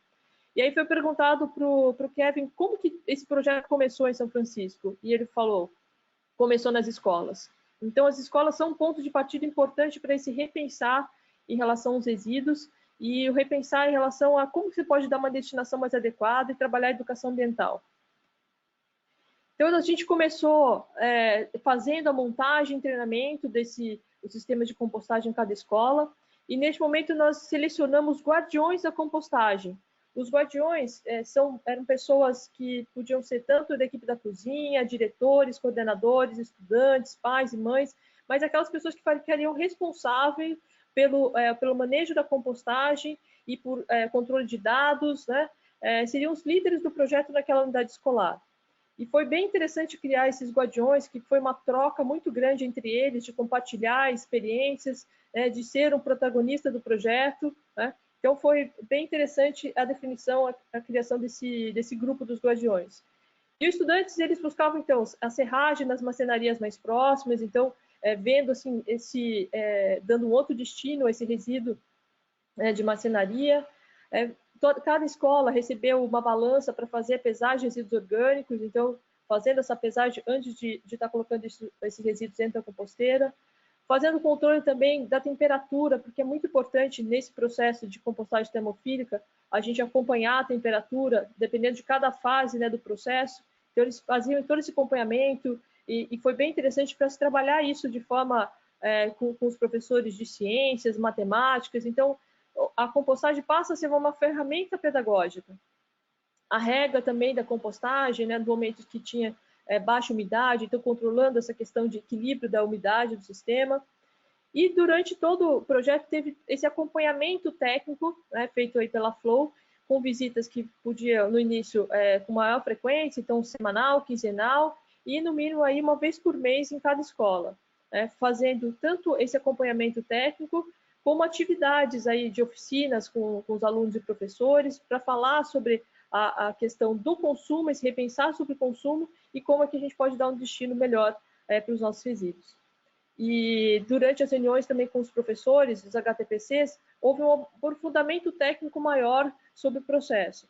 E aí foi perguntado para o Kevin como que esse projeto começou em São Francisco. E ele falou, começou nas escolas. Então, as escolas são um ponto de partida importante para esse repensar em relação aos resíduos e o repensar em relação a como você pode dar uma destinação mais adequada e trabalhar a educação ambiental. Então, a gente começou fazendo a montagem e treinamento do sistema de compostagem em cada escola, e neste momento nós selecionamos guardiões da compostagem. Os guardiões eram pessoas que podiam ser tanto da equipe da cozinha, diretores, coordenadores, estudantes, pais e mães, mas aquelas pessoas que ficariam responsáveis pelo manejo da compostagem e por controle de dados, né? Seriam os líderes do projeto naquela unidade escolar. E foi bem interessante criar esses guardiões, que foi uma troca muito grande entre eles, de compartilhar experiências, de ser um protagonista do projeto, né? Então, foi bem interessante a definição, a criação desse grupo dos guardiões. E os estudantes, eles buscavam, então, a serragem nas marcenarias mais próximas, então, vendo, assim, dando um outro destino a esse resíduo de marcenaria. Cada escola recebeu uma balança para fazer a pesagem de resíduos orgânicos, então, fazendo essa pesagem antes de estar colocando esses resíduos dentro da composteira. Fazendo controle também da temperatura, porque é muito importante nesse processo de compostagem termofílica a gente acompanhar a temperatura, dependendo de cada fase, né, do processo. Então, eles faziam todo esse acompanhamento e foi bem interessante para se trabalhar isso de forma com os professores de ciências, matemáticas. Então, a compostagem passa a ser uma ferramenta pedagógica. A regra também da compostagem, né, no momento que tinha baixa umidade, então controlando essa questão de equilíbrio da umidade do sistema. E durante todo o projeto teve esse acompanhamento técnico, né, feito aí pela Flow, com visitas que podiam, no início, com maior frequência, então semanal, quinzenal, e no mínimo aí uma vez por mês em cada escola, né, fazendo tanto esse acompanhamento técnico, como atividades aí de oficinas com os alunos e professores, para falar sobre a questão do consumo, esse repensar sobre o consumo e como é que a gente pode dar um destino melhor para os nossos resíduos. E durante as reuniões também com os professores dos HTPCs, houve um aprofundamento técnico maior sobre o processo.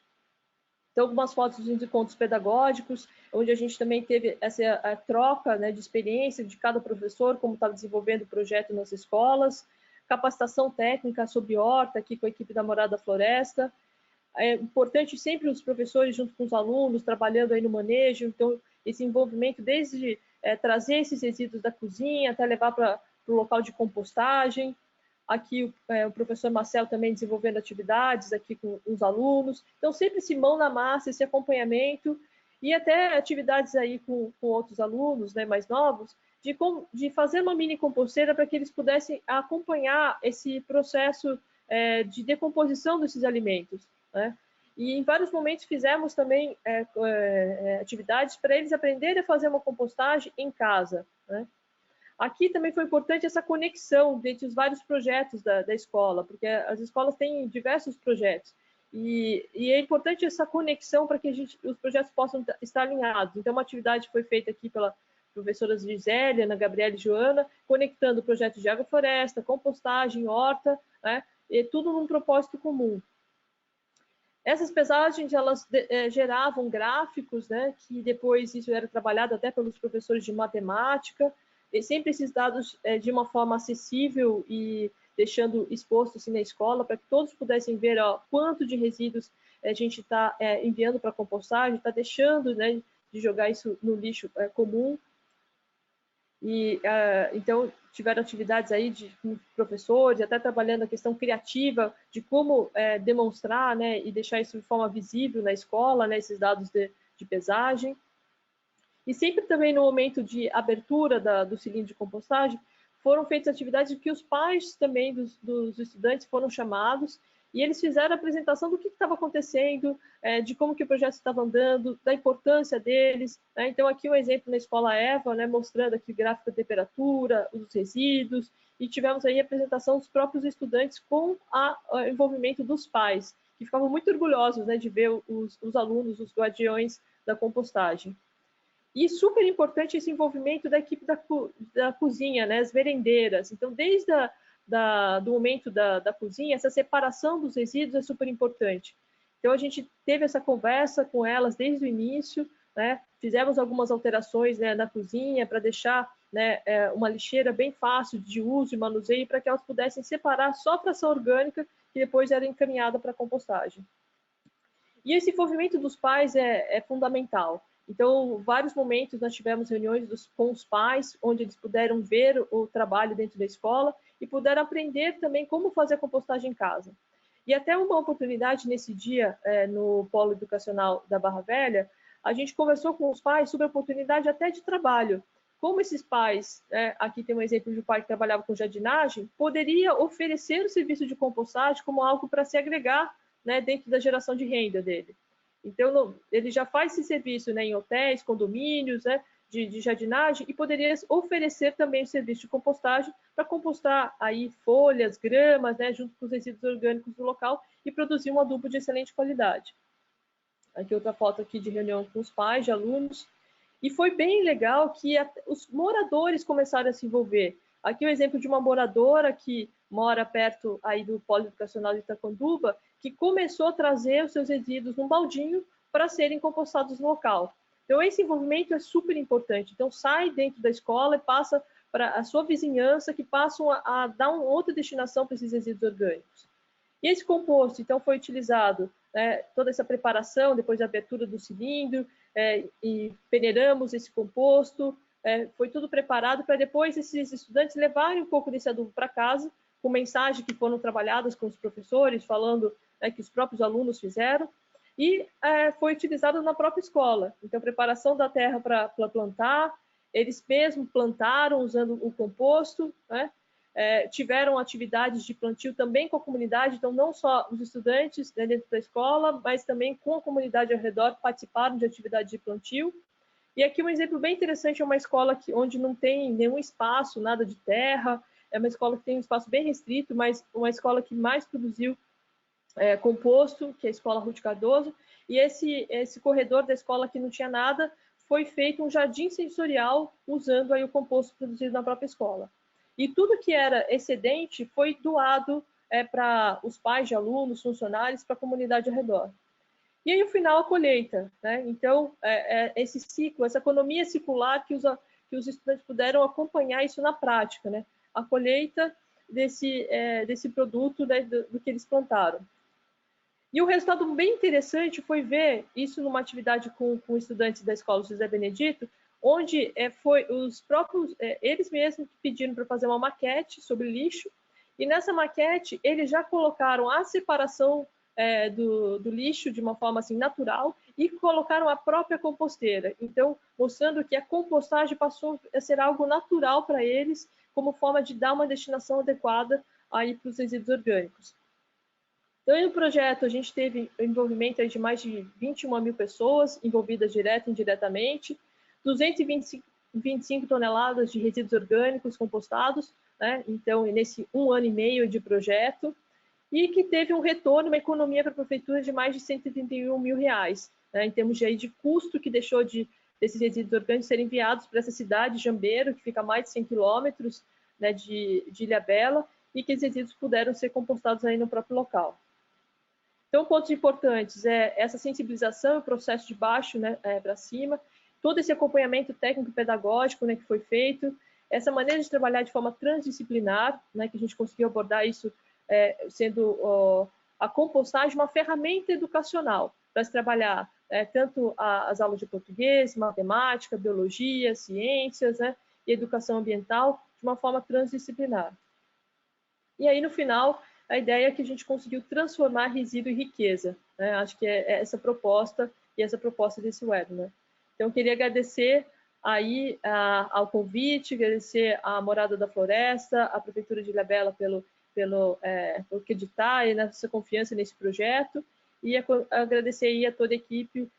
Então, algumas fotos dos encontros pedagógicos, onde a gente também teve essa troca, né, de experiência de cada professor, como estava desenvolvendo o projeto nas escolas, capacitação técnica sobre horta, aqui com a equipe da Morada da Floresta, é importante sempre os professores junto com os alunos, trabalhando aí no manejo, então esse envolvimento desde trazer esses resíduos da cozinha até levar para o local de compostagem. Aqui o professor Marcel também desenvolvendo atividades aqui com os alunos. Então, sempre esse mão na massa, esse acompanhamento e até atividades aí com outros alunos, né, mais novos, de fazer uma mini composteira para que eles pudessem acompanhar esse processo de decomposição desses alimentos, né? E em vários momentos fizemos também atividades para eles aprenderem a fazer uma compostagem em casa, né? Aqui também foi importante essa conexão entre os vários projetos da escola, porque as escolas têm diversos projetos. E é importante essa conexão para que os projetos possam estar alinhados. Então, uma atividade foi feita aqui pela professora Gisele, Ana Gabriela e Joana, conectando projetos de agrofloresta, compostagem, horta, né? E tudo num propósito comum. Essas pesagens, elas geravam gráficos, né? Que depois isso era trabalhado até pelos professores de matemática, e sempre esses dados de uma forma acessível e deixando exposto assim, na escola, para que todos pudessem ver quanto de resíduos a gente está enviando para a compostagem, está deixando, né, de jogar isso no lixo comum. E então tiveram atividades aí com professores, até trabalhando a questão criativa de como demonstrar, né, e deixar isso de forma visível na escola, né, esses dados de pesagem. E sempre também no momento de abertura do cilindro de compostagem, foram feitas atividades que os pais também dos estudantes foram chamados e eles fizeram a apresentação do que estava acontecendo, de como que o projeto estava andando, da importância deles, né? Então aqui um exemplo na Escola Eva, né, mostrando aqui o gráfico da temperatura, os resíduos, e tivemos aí a apresentação dos próprios estudantes com o envolvimento dos pais, que ficavam muito orgulhosos, né, de ver os alunos, os guardiões da compostagem. E super importante esse envolvimento da equipe da cozinha, né, as merendeiras. Então, desde do momento da cozinha, essa separação dos resíduos é super importante. Então, a gente teve essa conversa com elas desde o início, né, fizemos algumas alterações, né, na cozinha para deixar, né, uma lixeira bem fácil de uso e manuseio para que elas pudessem separar só a fração orgânica que depois era encaminhada para a compostagem. E esse envolvimento dos pais é fundamental. Então, vários momentos nós tivemos reuniões com os pais, onde eles puderam ver o trabalho dentro da escola e puderam aprender também como fazer a compostagem em casa. E até uma oportunidade nesse dia, no Polo Educacional da Barra Velha, a gente conversou com os pais sobre a oportunidade até de trabalho. Como esses pais, aqui tem um exemplo de um pai que trabalhava com jardinagem, poderia oferecer o serviço de compostagem como algo para se agregar, né, dentro da geração de renda dele. Então, ele já faz esse serviço, né, em hotéis, condomínios, né, de jardinagem, e poderia oferecer também o serviço de compostagem para compostar aí folhas, gramas, né, junto com os resíduos orgânicos do local e produzir um adubo de excelente qualidade. Aqui outra foto aqui de reunião com os pais, de alunos. E foi bem legal que os moradores começaram a se envolver. Aqui o exemplo de uma moradora que mora perto aí do Polo Educacional de Itaconduba, que começou a trazer os seus resíduos num baldinho para serem compostados no local. Então, esse envolvimento é super importante. Então, sai dentro da escola e passa para a sua vizinhança, que passam a dar uma outra destinação para esses resíduos orgânicos. E esse composto, então, foi utilizado, toda essa preparação, depois da abertura do cilindro, e peneiramos esse composto, foi tudo preparado para depois esses estudantes levarem um pouco desse adubo para casa, com mensagens que foram trabalhadas com os professores, falando que os próprios alunos fizeram, e foi utilizado na própria escola. Então, preparação da terra para plantar, eles mesmos plantaram usando o composto, né? Tiveram atividades de plantio também com a comunidade, então não só os estudantes, né, dentro da escola, mas também com a comunidade ao redor participaram de atividades de plantio. E aqui um exemplo bem interessante é uma escola onde não tem nenhum espaço, nada de terra, é uma escola que tem um espaço bem restrito, mas uma escola que mais produziu composto, que é a Escola Ruth Cardoso, e esse corredor da escola que não tinha nada, foi feito um jardim sensorial usando aí o composto produzido na própria escola. E tudo que era excedente foi doado para os pais de alunos, funcionários, para a comunidade ao redor. E aí, no final, a colheita, né? Então, esse ciclo, essa economia circular que os estudantes puderam acompanhar isso na prática, né? A colheita desse produto, né, do que eles plantaram. E o resultado bem interessante foi ver isso numa atividade com estudantes da Escola José Benedito, onde foi os próprios, eles mesmos que pediram para fazer uma maquete sobre lixo, e nessa maquete eles já colocaram a separação do lixo de uma forma assim natural e colocaram a própria composteira. Então, mostrando que a compostagem passou a ser algo natural para eles, como forma de dar uma destinação adequada aí para os resíduos orgânicos. Então, no projeto, a gente teve envolvimento de mais de 21 mil pessoas envolvidas direta e indiretamente, 225 toneladas de resíduos orgânicos compostados, né? Então, nesse 1 ano e meio de projeto, e que teve um retorno, uma economia para a prefeitura de mais de R$131 mil, né? Em termos de custo que deixou desses resíduos orgânicos serem enviados para essa cidade, Jambeiro, que fica a mais de 100 quilômetros, né, de Ilhabela, e que esses resíduos puderam ser compostados aí no próprio local. Então, pontos importantes é essa sensibilização, o processo de baixo, né, para cima, todo esse acompanhamento técnico-pedagógico, né, que foi feito, essa maneira de trabalhar de forma transdisciplinar, né, que a gente conseguiu abordar isso sendo a compostagem uma ferramenta educacional para se trabalhar tanto as aulas de português, matemática, biologia, ciências, né, e educação ambiental de uma forma transdisciplinar. E aí, no final, a ideia é que a gente conseguiu transformar resíduo em riqueza, né? Acho que é essa proposta e essa proposta desse webinar. Então, eu queria agradecer aí ao convite, agradecer à Morada da Floresta, à Prefeitura de Ilhabela pelo acreditar e nessa confiança nesse projeto, e agradecer aí a toda a equipe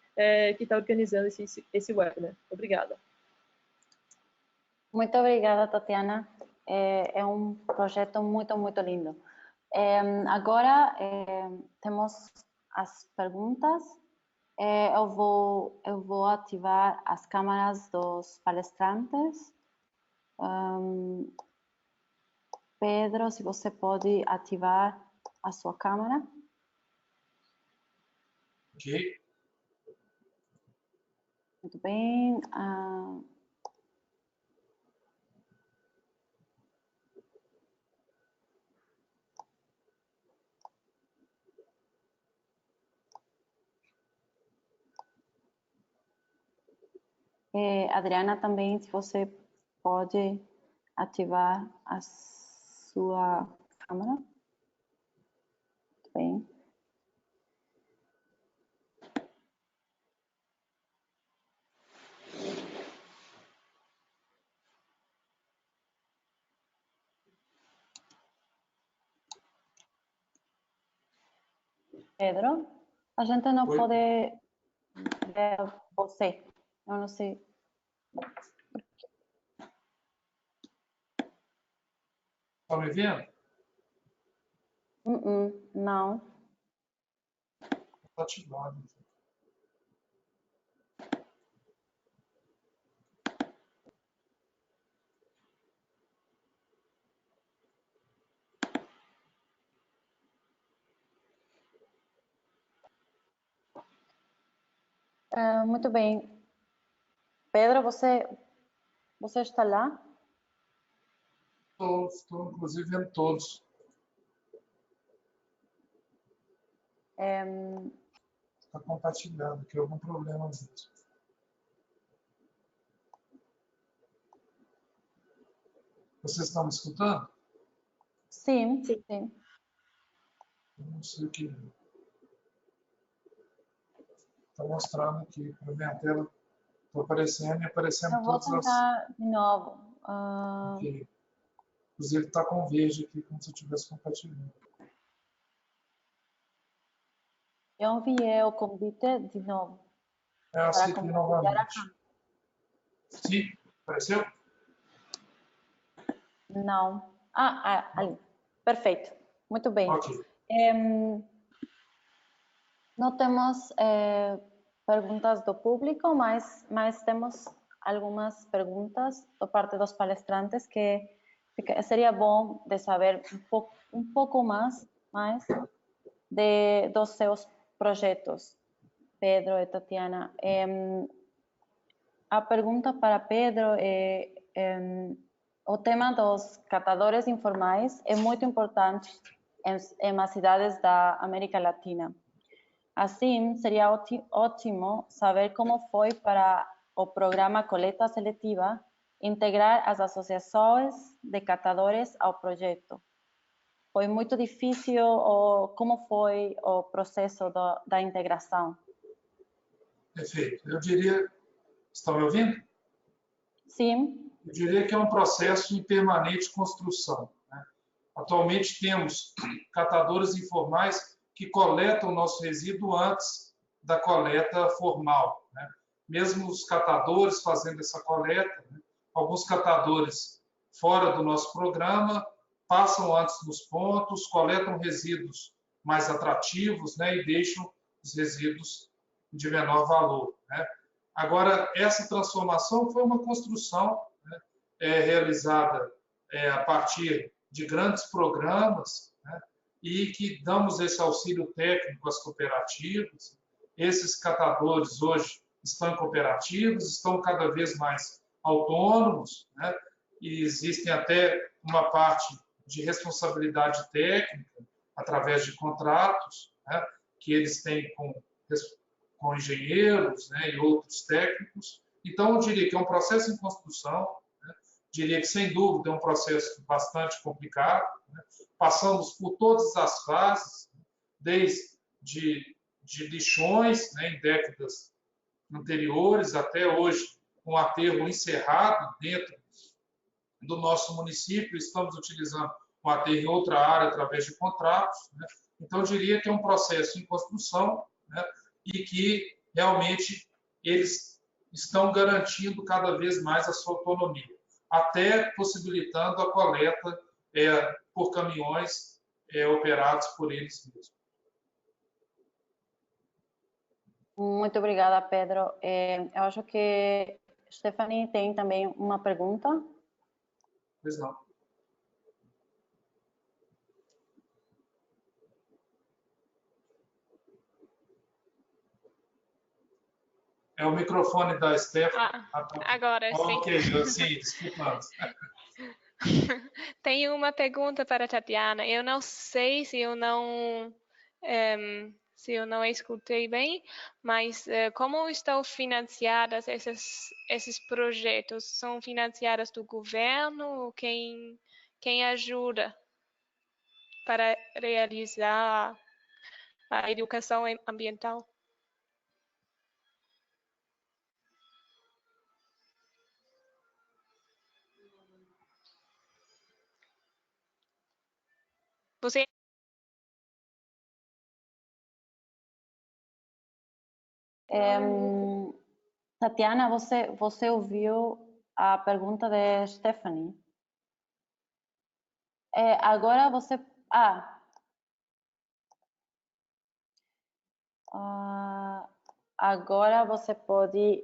que está organizando esse webinar. Obrigada. Muito obrigada, Tatiana. É um projeto muito, muito lindo. Agora temos as perguntas. Eu vou ativar as câmaras dos palestrantes. Pedro, se você pode ativar a sua câmera. Ok. Muito bem. Adriana, também, se você pode ativar a sua câmera. Muito bem. Pedro, a gente não pode ver você. Eu não sei. Está me vendo? Não. Está ativado. Muito bem. Pedro, você está lá? Estou, inclusive, vendo todos. Está compartilhado, que algum problema mesmo. Vocês estão me escutando? Sim. Eu não sei o que está mostrando aqui. Para minha tela, estou aparecendo e aparecendo Eu vou todas as... tentar de novo. Okay. Inclusive, está com verde aqui, como se eu estivesse compartilhando. Eu enviei o convite de novo. Eu aceitei novamente. Sim, apareceu? Não. Ali. Perfeito. Muito bem. Ok. Não temos perguntas do público, mas temos algumas perguntas por parte dos palestrantes que seria bom de saber um pouco mais dos seus projetos, Pedro e Tatiana. A pergunta para Pedro é o tema dos catadores informais é muito importante em as cidades da América Latina. Assim, seria ótimo saber como foi para o programa Coleta Seletiva integrar as associações de catadores ao projeto. Foi muito difícil ou como foi o processo da integração? Perfeito. Eu diria... Estão me ouvindo? Sim. Eu diria que é um processo em permanente construção, né? Atualmente temos catadores informais que coletam o nosso resíduo antes da coleta formal, né? Mesmo os catadores fazendo essa coleta, né? Alguns catadores fora do nosso programa passam antes nos pontos, coletam resíduos mais atrativos, né? E deixam os resíduos de menor valor, né? Agora, essa transformação foi uma construção, né, realizada a partir de grandes programas, né, e que damos esse auxílio técnico às cooperativas. Esses catadores hoje estão em cooperativas, estão cada vez mais autônomos, né, e existem até uma parte de responsabilidade técnica através de contratos, né, que eles têm com engenheiros, né, e outros técnicos. Então, eu diria que é um processo em construção, né? Diria que, sem dúvida, é um processo bastante complicado, né? Passamos por todas as fases, desde de lixões, né, em décadas anteriores, até hoje, um aterro encerrado dentro do nosso município, estamos utilizando um aterro em outra área através de contratos, né? Então, eu diria que é um processo em construção, né, e que realmente eles estão garantindo cada vez mais a sua autonomia, até possibilitando a coleta por caminhões operados por eles mesmos. Muito obrigada, Pedro. Eu acho que Stephanie tem também uma pergunta. Pois não. É o microfone da Stephanie. Agora sim. Ok, sim, desculpa. Tenho uma pergunta para a Tatiana. Eu não sei se eu não escutei bem, mas como estão financiadas esses projetos? São financiadas do governo? Quem ajuda para realizar a educação ambiental? Você... Tatiana, você ouviu a pergunta de Stephanie? Agora você... agora você pode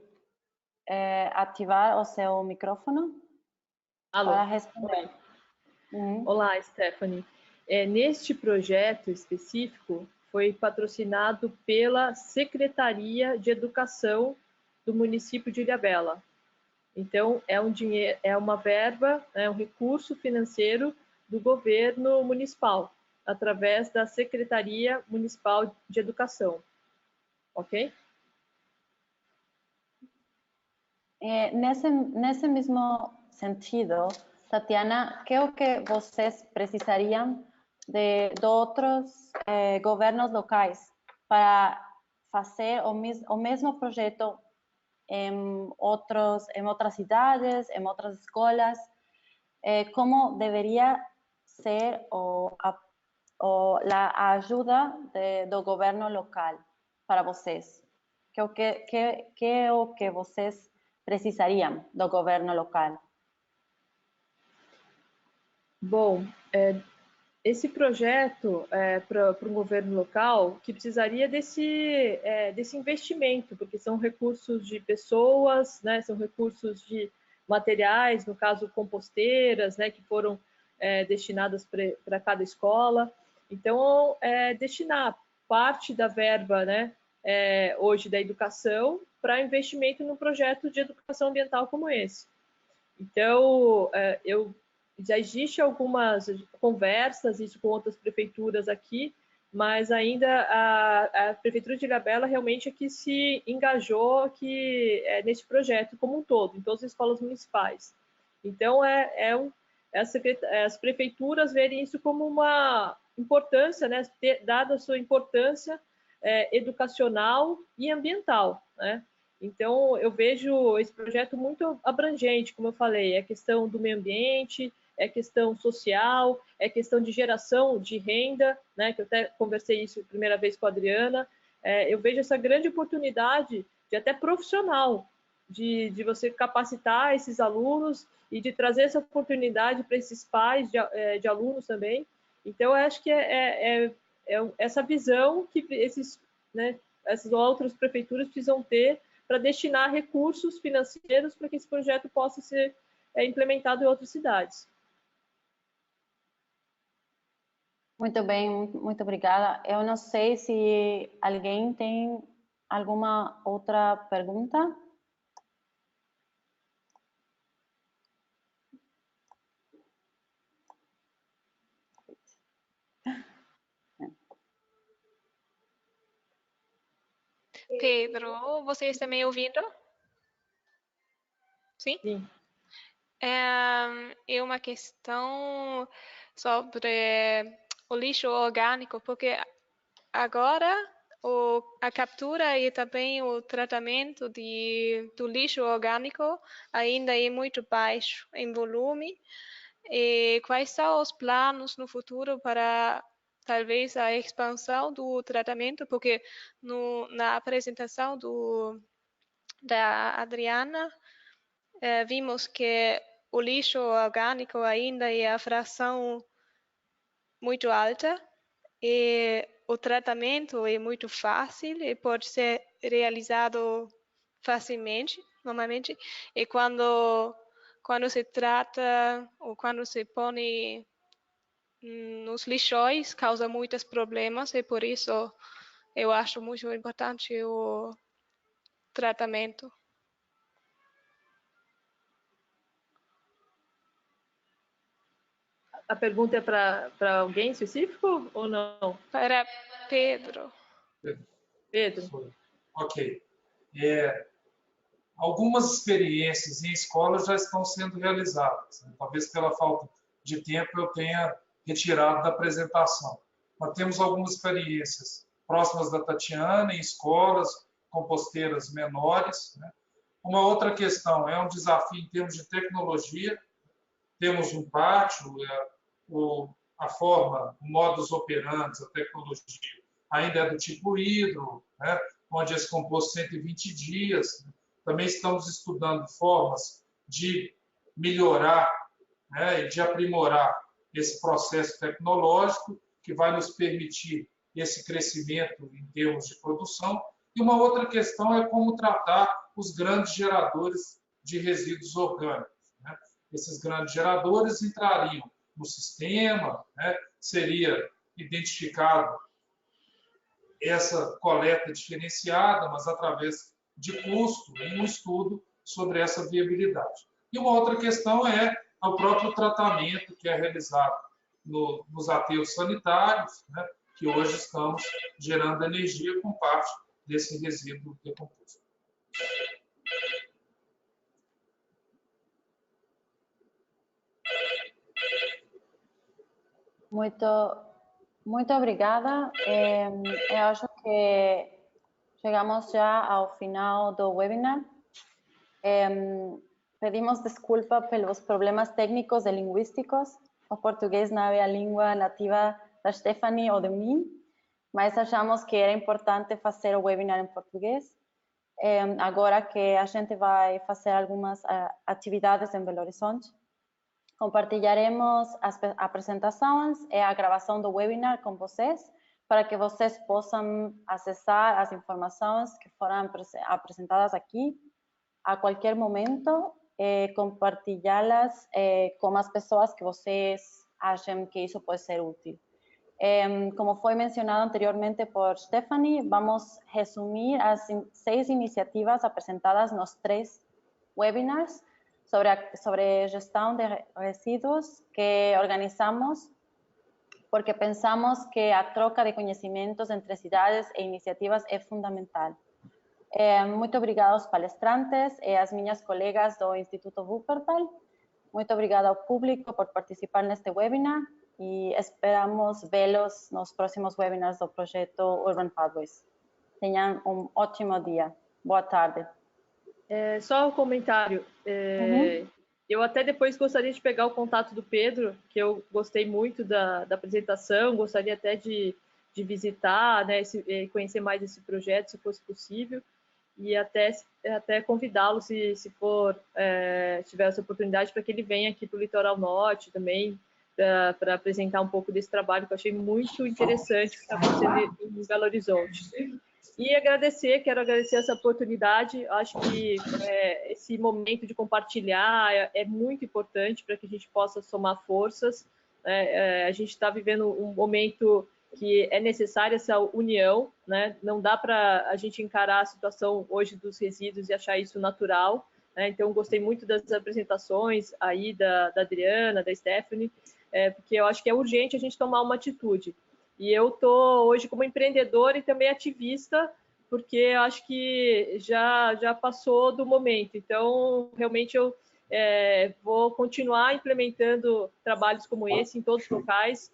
ativar o seu microfone para responder. Olá, Stephanie. Neste projeto específico, foi patrocinado pela Secretaria de Educação do município de Ilhabela. Então, é uma verba, um recurso financeiro do governo municipal, através da Secretaria Municipal de Educação. Ok? Nesse mesmo sentido, Tatiana, que é o que vocês precisariam de outros governos locais para fazer o mesmo projeto em outras cidades, em outras escolas? Como deveria ser a ajuda do governo local para vocês? Que é o que vocês precisariam do governo local? Bom, esse projeto para um governo local que precisaria desse investimento, porque são recursos de pessoas, né, são recursos de materiais, no caso composteiras, né, que foram destinadas para cada escola. Então, destinar parte da verba, né, hoje da educação para investimento num projeto de educação ambiental como esse. Então, já existe algumas conversas, isso com outras prefeituras aqui, mas ainda a Prefeitura de Ilhabela realmente é que se engajou nesse projeto como um todo, em todas as escolas municipais. Então, as prefeituras verem isso como uma importância, né, dada a sua importância educacional e ambiental, né? Então, eu vejo esse projeto muito abrangente, como eu falei, é questão do meio ambiente, é questão social, é questão de geração de renda, né, que eu até conversei isso a primeira vez com a Adriana. Eu vejo essa grande oportunidade de até profissional, de você capacitar esses alunos e de trazer essa oportunidade para esses pais de alunos também. Então, eu acho que é essa visão que essas outras prefeituras precisam ter para destinar recursos financeiros para que esse projeto possa ser implementado em outras cidades. Muito bem, muito obrigada. Eu não sei se alguém tem alguma outra pergunta. Pedro, você está me ouvindo? Sim? Sim. É uma questão sobre o lixo orgânico, porque agora a captura e também o tratamento do lixo orgânico ainda é muito baixo em volume. E quais são os planos no futuro para talvez a expansão do tratamento? Porque na apresentação da Adriana, vimos que o lixo orgânico ainda é a fração muito alta e o tratamento é muito fácil e pode ser realizado facilmente, normalmente. E quando se trata ou quando se põe nos lixões, causa muitos problemas e por isso eu acho muito importante o tratamento. A pergunta é para alguém específico ou não? Para Pedro. Pedro. Ok. Algumas experiências em escolas já estão sendo realizadas. Talvez pela falta de tempo eu tenha retirado da apresentação. Nós temos algumas experiências próximas da Tatiana, em escolas, composteiras menores. Uma outra questão é um desafio em termos de tecnologia. Temos um pátio, a forma, o modus operandi, a tecnologia, ainda é do tipo hidro, onde esse composto 120 dias. Também estamos estudando formas de melhorar e de aprimorar esse processo tecnológico que vai nos permitir esse crescimento em termos de produção. E uma outra questão é como tratar os grandes geradores de resíduos orgânicos. Esses grandes geradores entrariam no sistema, seria identificado essa coleta diferenciada, mas através de custo, em um estudo sobre essa viabilidade. E uma outra questão é o próprio tratamento que é realizado nos aterros sanitários, que hoje estamos gerando energia com parte desse resíduo decomposto. Muito obrigada. Eu acho que chegamos já ao final do webinar. Pedimos desculpa pelos problemas técnicos e linguísticos. O português não é a língua nativa da Stephanie ou de mim, mas achamos que era importante fazer o webinar em português. Agora que a gente vai fazer algumas atividades em Belo Horizonte, compartilharemos as apresentações e a gravação do webinar com vocês, para que vocês possam acessar as informações que foram apresentadas aqui a qualquer momento e compartilhá-las com as pessoas que vocês achem que isso pode ser útil. Como foi mencionado anteriormente por Stephanie, vamos resumir as 6 iniciativas apresentadas nos 3 webinars sobre gestão de resíduos que organizamos porque pensamos que a troca de conhecimentos entre cidades e iniciativas é fundamental. Muito obrigada aos palestrantes e às minhas colegas do Instituto Wuppertal. Muito obrigada ao público por participar neste webinar e esperamos vê-los nos próximos webinars do projeto Urban Pathways. Tenham um ótimo dia. Boa tarde. Só um comentário. Eu até depois gostaria de pegar o contato do Pedro, que eu gostei muito da apresentação, gostaria até de visitar, né, conhecer mais esse projeto, se fosse possível, e até convidá-lo, se tiver essa oportunidade, para que ele venha aqui para o Litoral Norte também, para apresentar um pouco desse trabalho que eu achei muito interessante que está acontecendo em Belo Horizonte. E quero agradecer essa oportunidade. Acho que esse momento de compartilhar é muito importante para que a gente possa somar forças. A gente está vivendo um momento que é necessária essa união, né? Não dá para a gente encarar a situação hoje dos resíduos e achar isso natural, né? Então, gostei muito das apresentações aí da Adriana, da Stephanie, porque eu acho que é urgente a gente tomar uma atitude. E eu estou hoje como empreendedora e também ativista, porque eu acho que já passou do momento. Então, realmente, eu vou continuar implementando trabalhos como esse em todos os locais,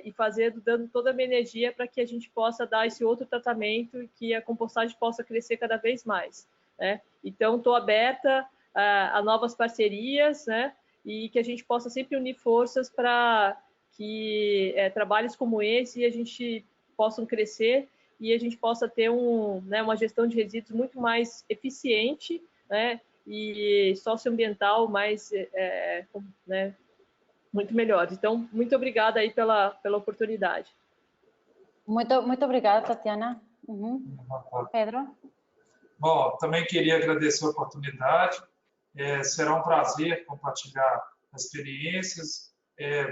e dando toda a minha energia para que a gente possa dar esse outro tratamento e que a compostagem possa crescer cada vez mais, né? Então, estou aberta a novas parcerias, né? E que a gente possa sempre unir forças para que trabalhos como esse a gente possam crescer e a gente possa ter uma gestão de resíduos muito mais eficiente, né? E socioambiental mais, né? Muito melhor. Então, muito obrigada aí pela oportunidade. Muito obrigada, Tatiana. Pedro? Bom, também queria agradecer a oportunidade. Será um prazer compartilhar as experiências.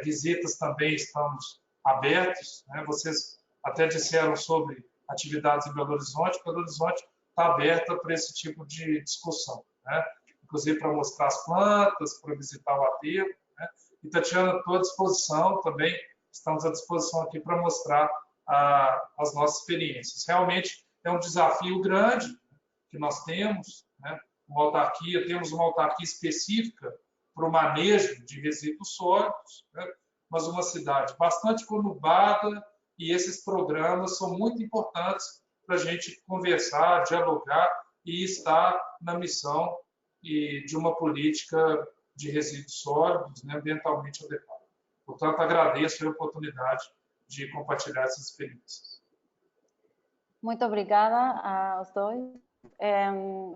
Visitas também estamos abertos, né? Vocês até disseram sobre atividades em Belo Horizonte. Belo Horizonte está aberta para esse tipo de discussão, né? Inclusive para mostrar as plantas, para visitar o aterro, né? E Tatiana, estou à disposição também, estamos à disposição aqui para mostrar as nossas experiências. Realmente é um desafio grande que nós temos, né? Temos uma autarquia específica para o manejo de resíduos sólidos, né? Mas uma cidade bastante conurbada, e esses programas são muito importantes para a gente conversar, dialogar e estar na missão de uma política de resíduos sólidos, né, ambientalmente adequada. Portanto, agradeço a oportunidade de compartilhar essas experiências. Muito obrigada aos dois.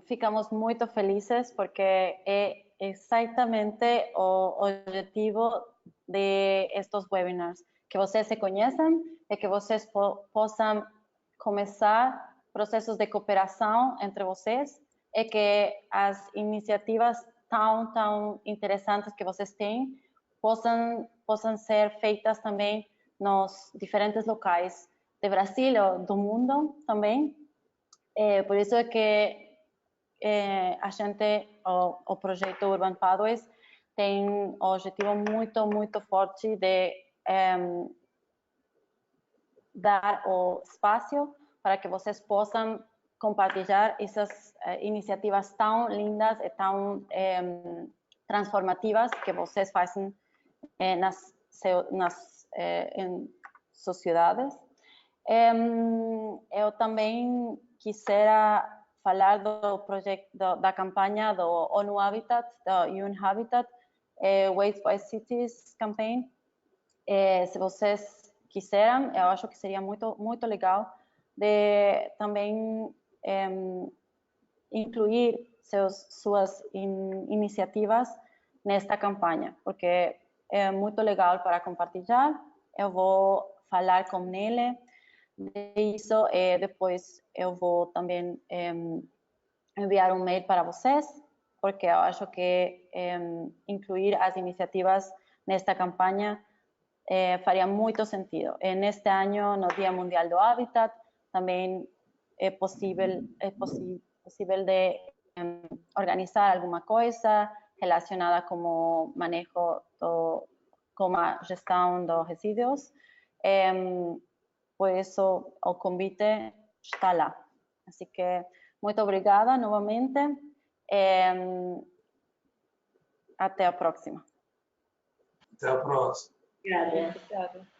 Ficamos muito felizes porque é exatamente o objetivo de estes webinars, que vocês se conheçam e que vocês possam começar processos de cooperação entre vocês e que as iniciativas tão interessantes que vocês têm possam ser feitas também nos diferentes locais do Brasil ou do mundo também. Por isso é que a gente, o projeto Urban Pathways, tem um objetivo muito forte de dar o espaço para que vocês possam compartilhar essas iniciativas tão lindas e tão transformativas que vocês fazem nas sociedades. Eu também quisera falar do projeto da campanha do ONU Habitat, do UN Habitat, Waste by Cities Campaign. Se vocês quiserem, eu acho que seria muito legal de também incluir suas iniciativas nesta campanha, porque é muito legal para compartilhar. Eu vou falar com ele disso e depois eu vou também enviar um mail para vocês, porque eu acho que incluir as iniciativas nesta campanha faria muito sentido. Neste ano, no Dia Mundial do Habitat, também é possível de organizar alguma coisa relacionada com o manejo como a gestão dos resíduos. Por isso, o convite está lá. Assim que, muito obrigada novamente. Até a próxima. Até a próxima. Obrigada. Obrigada.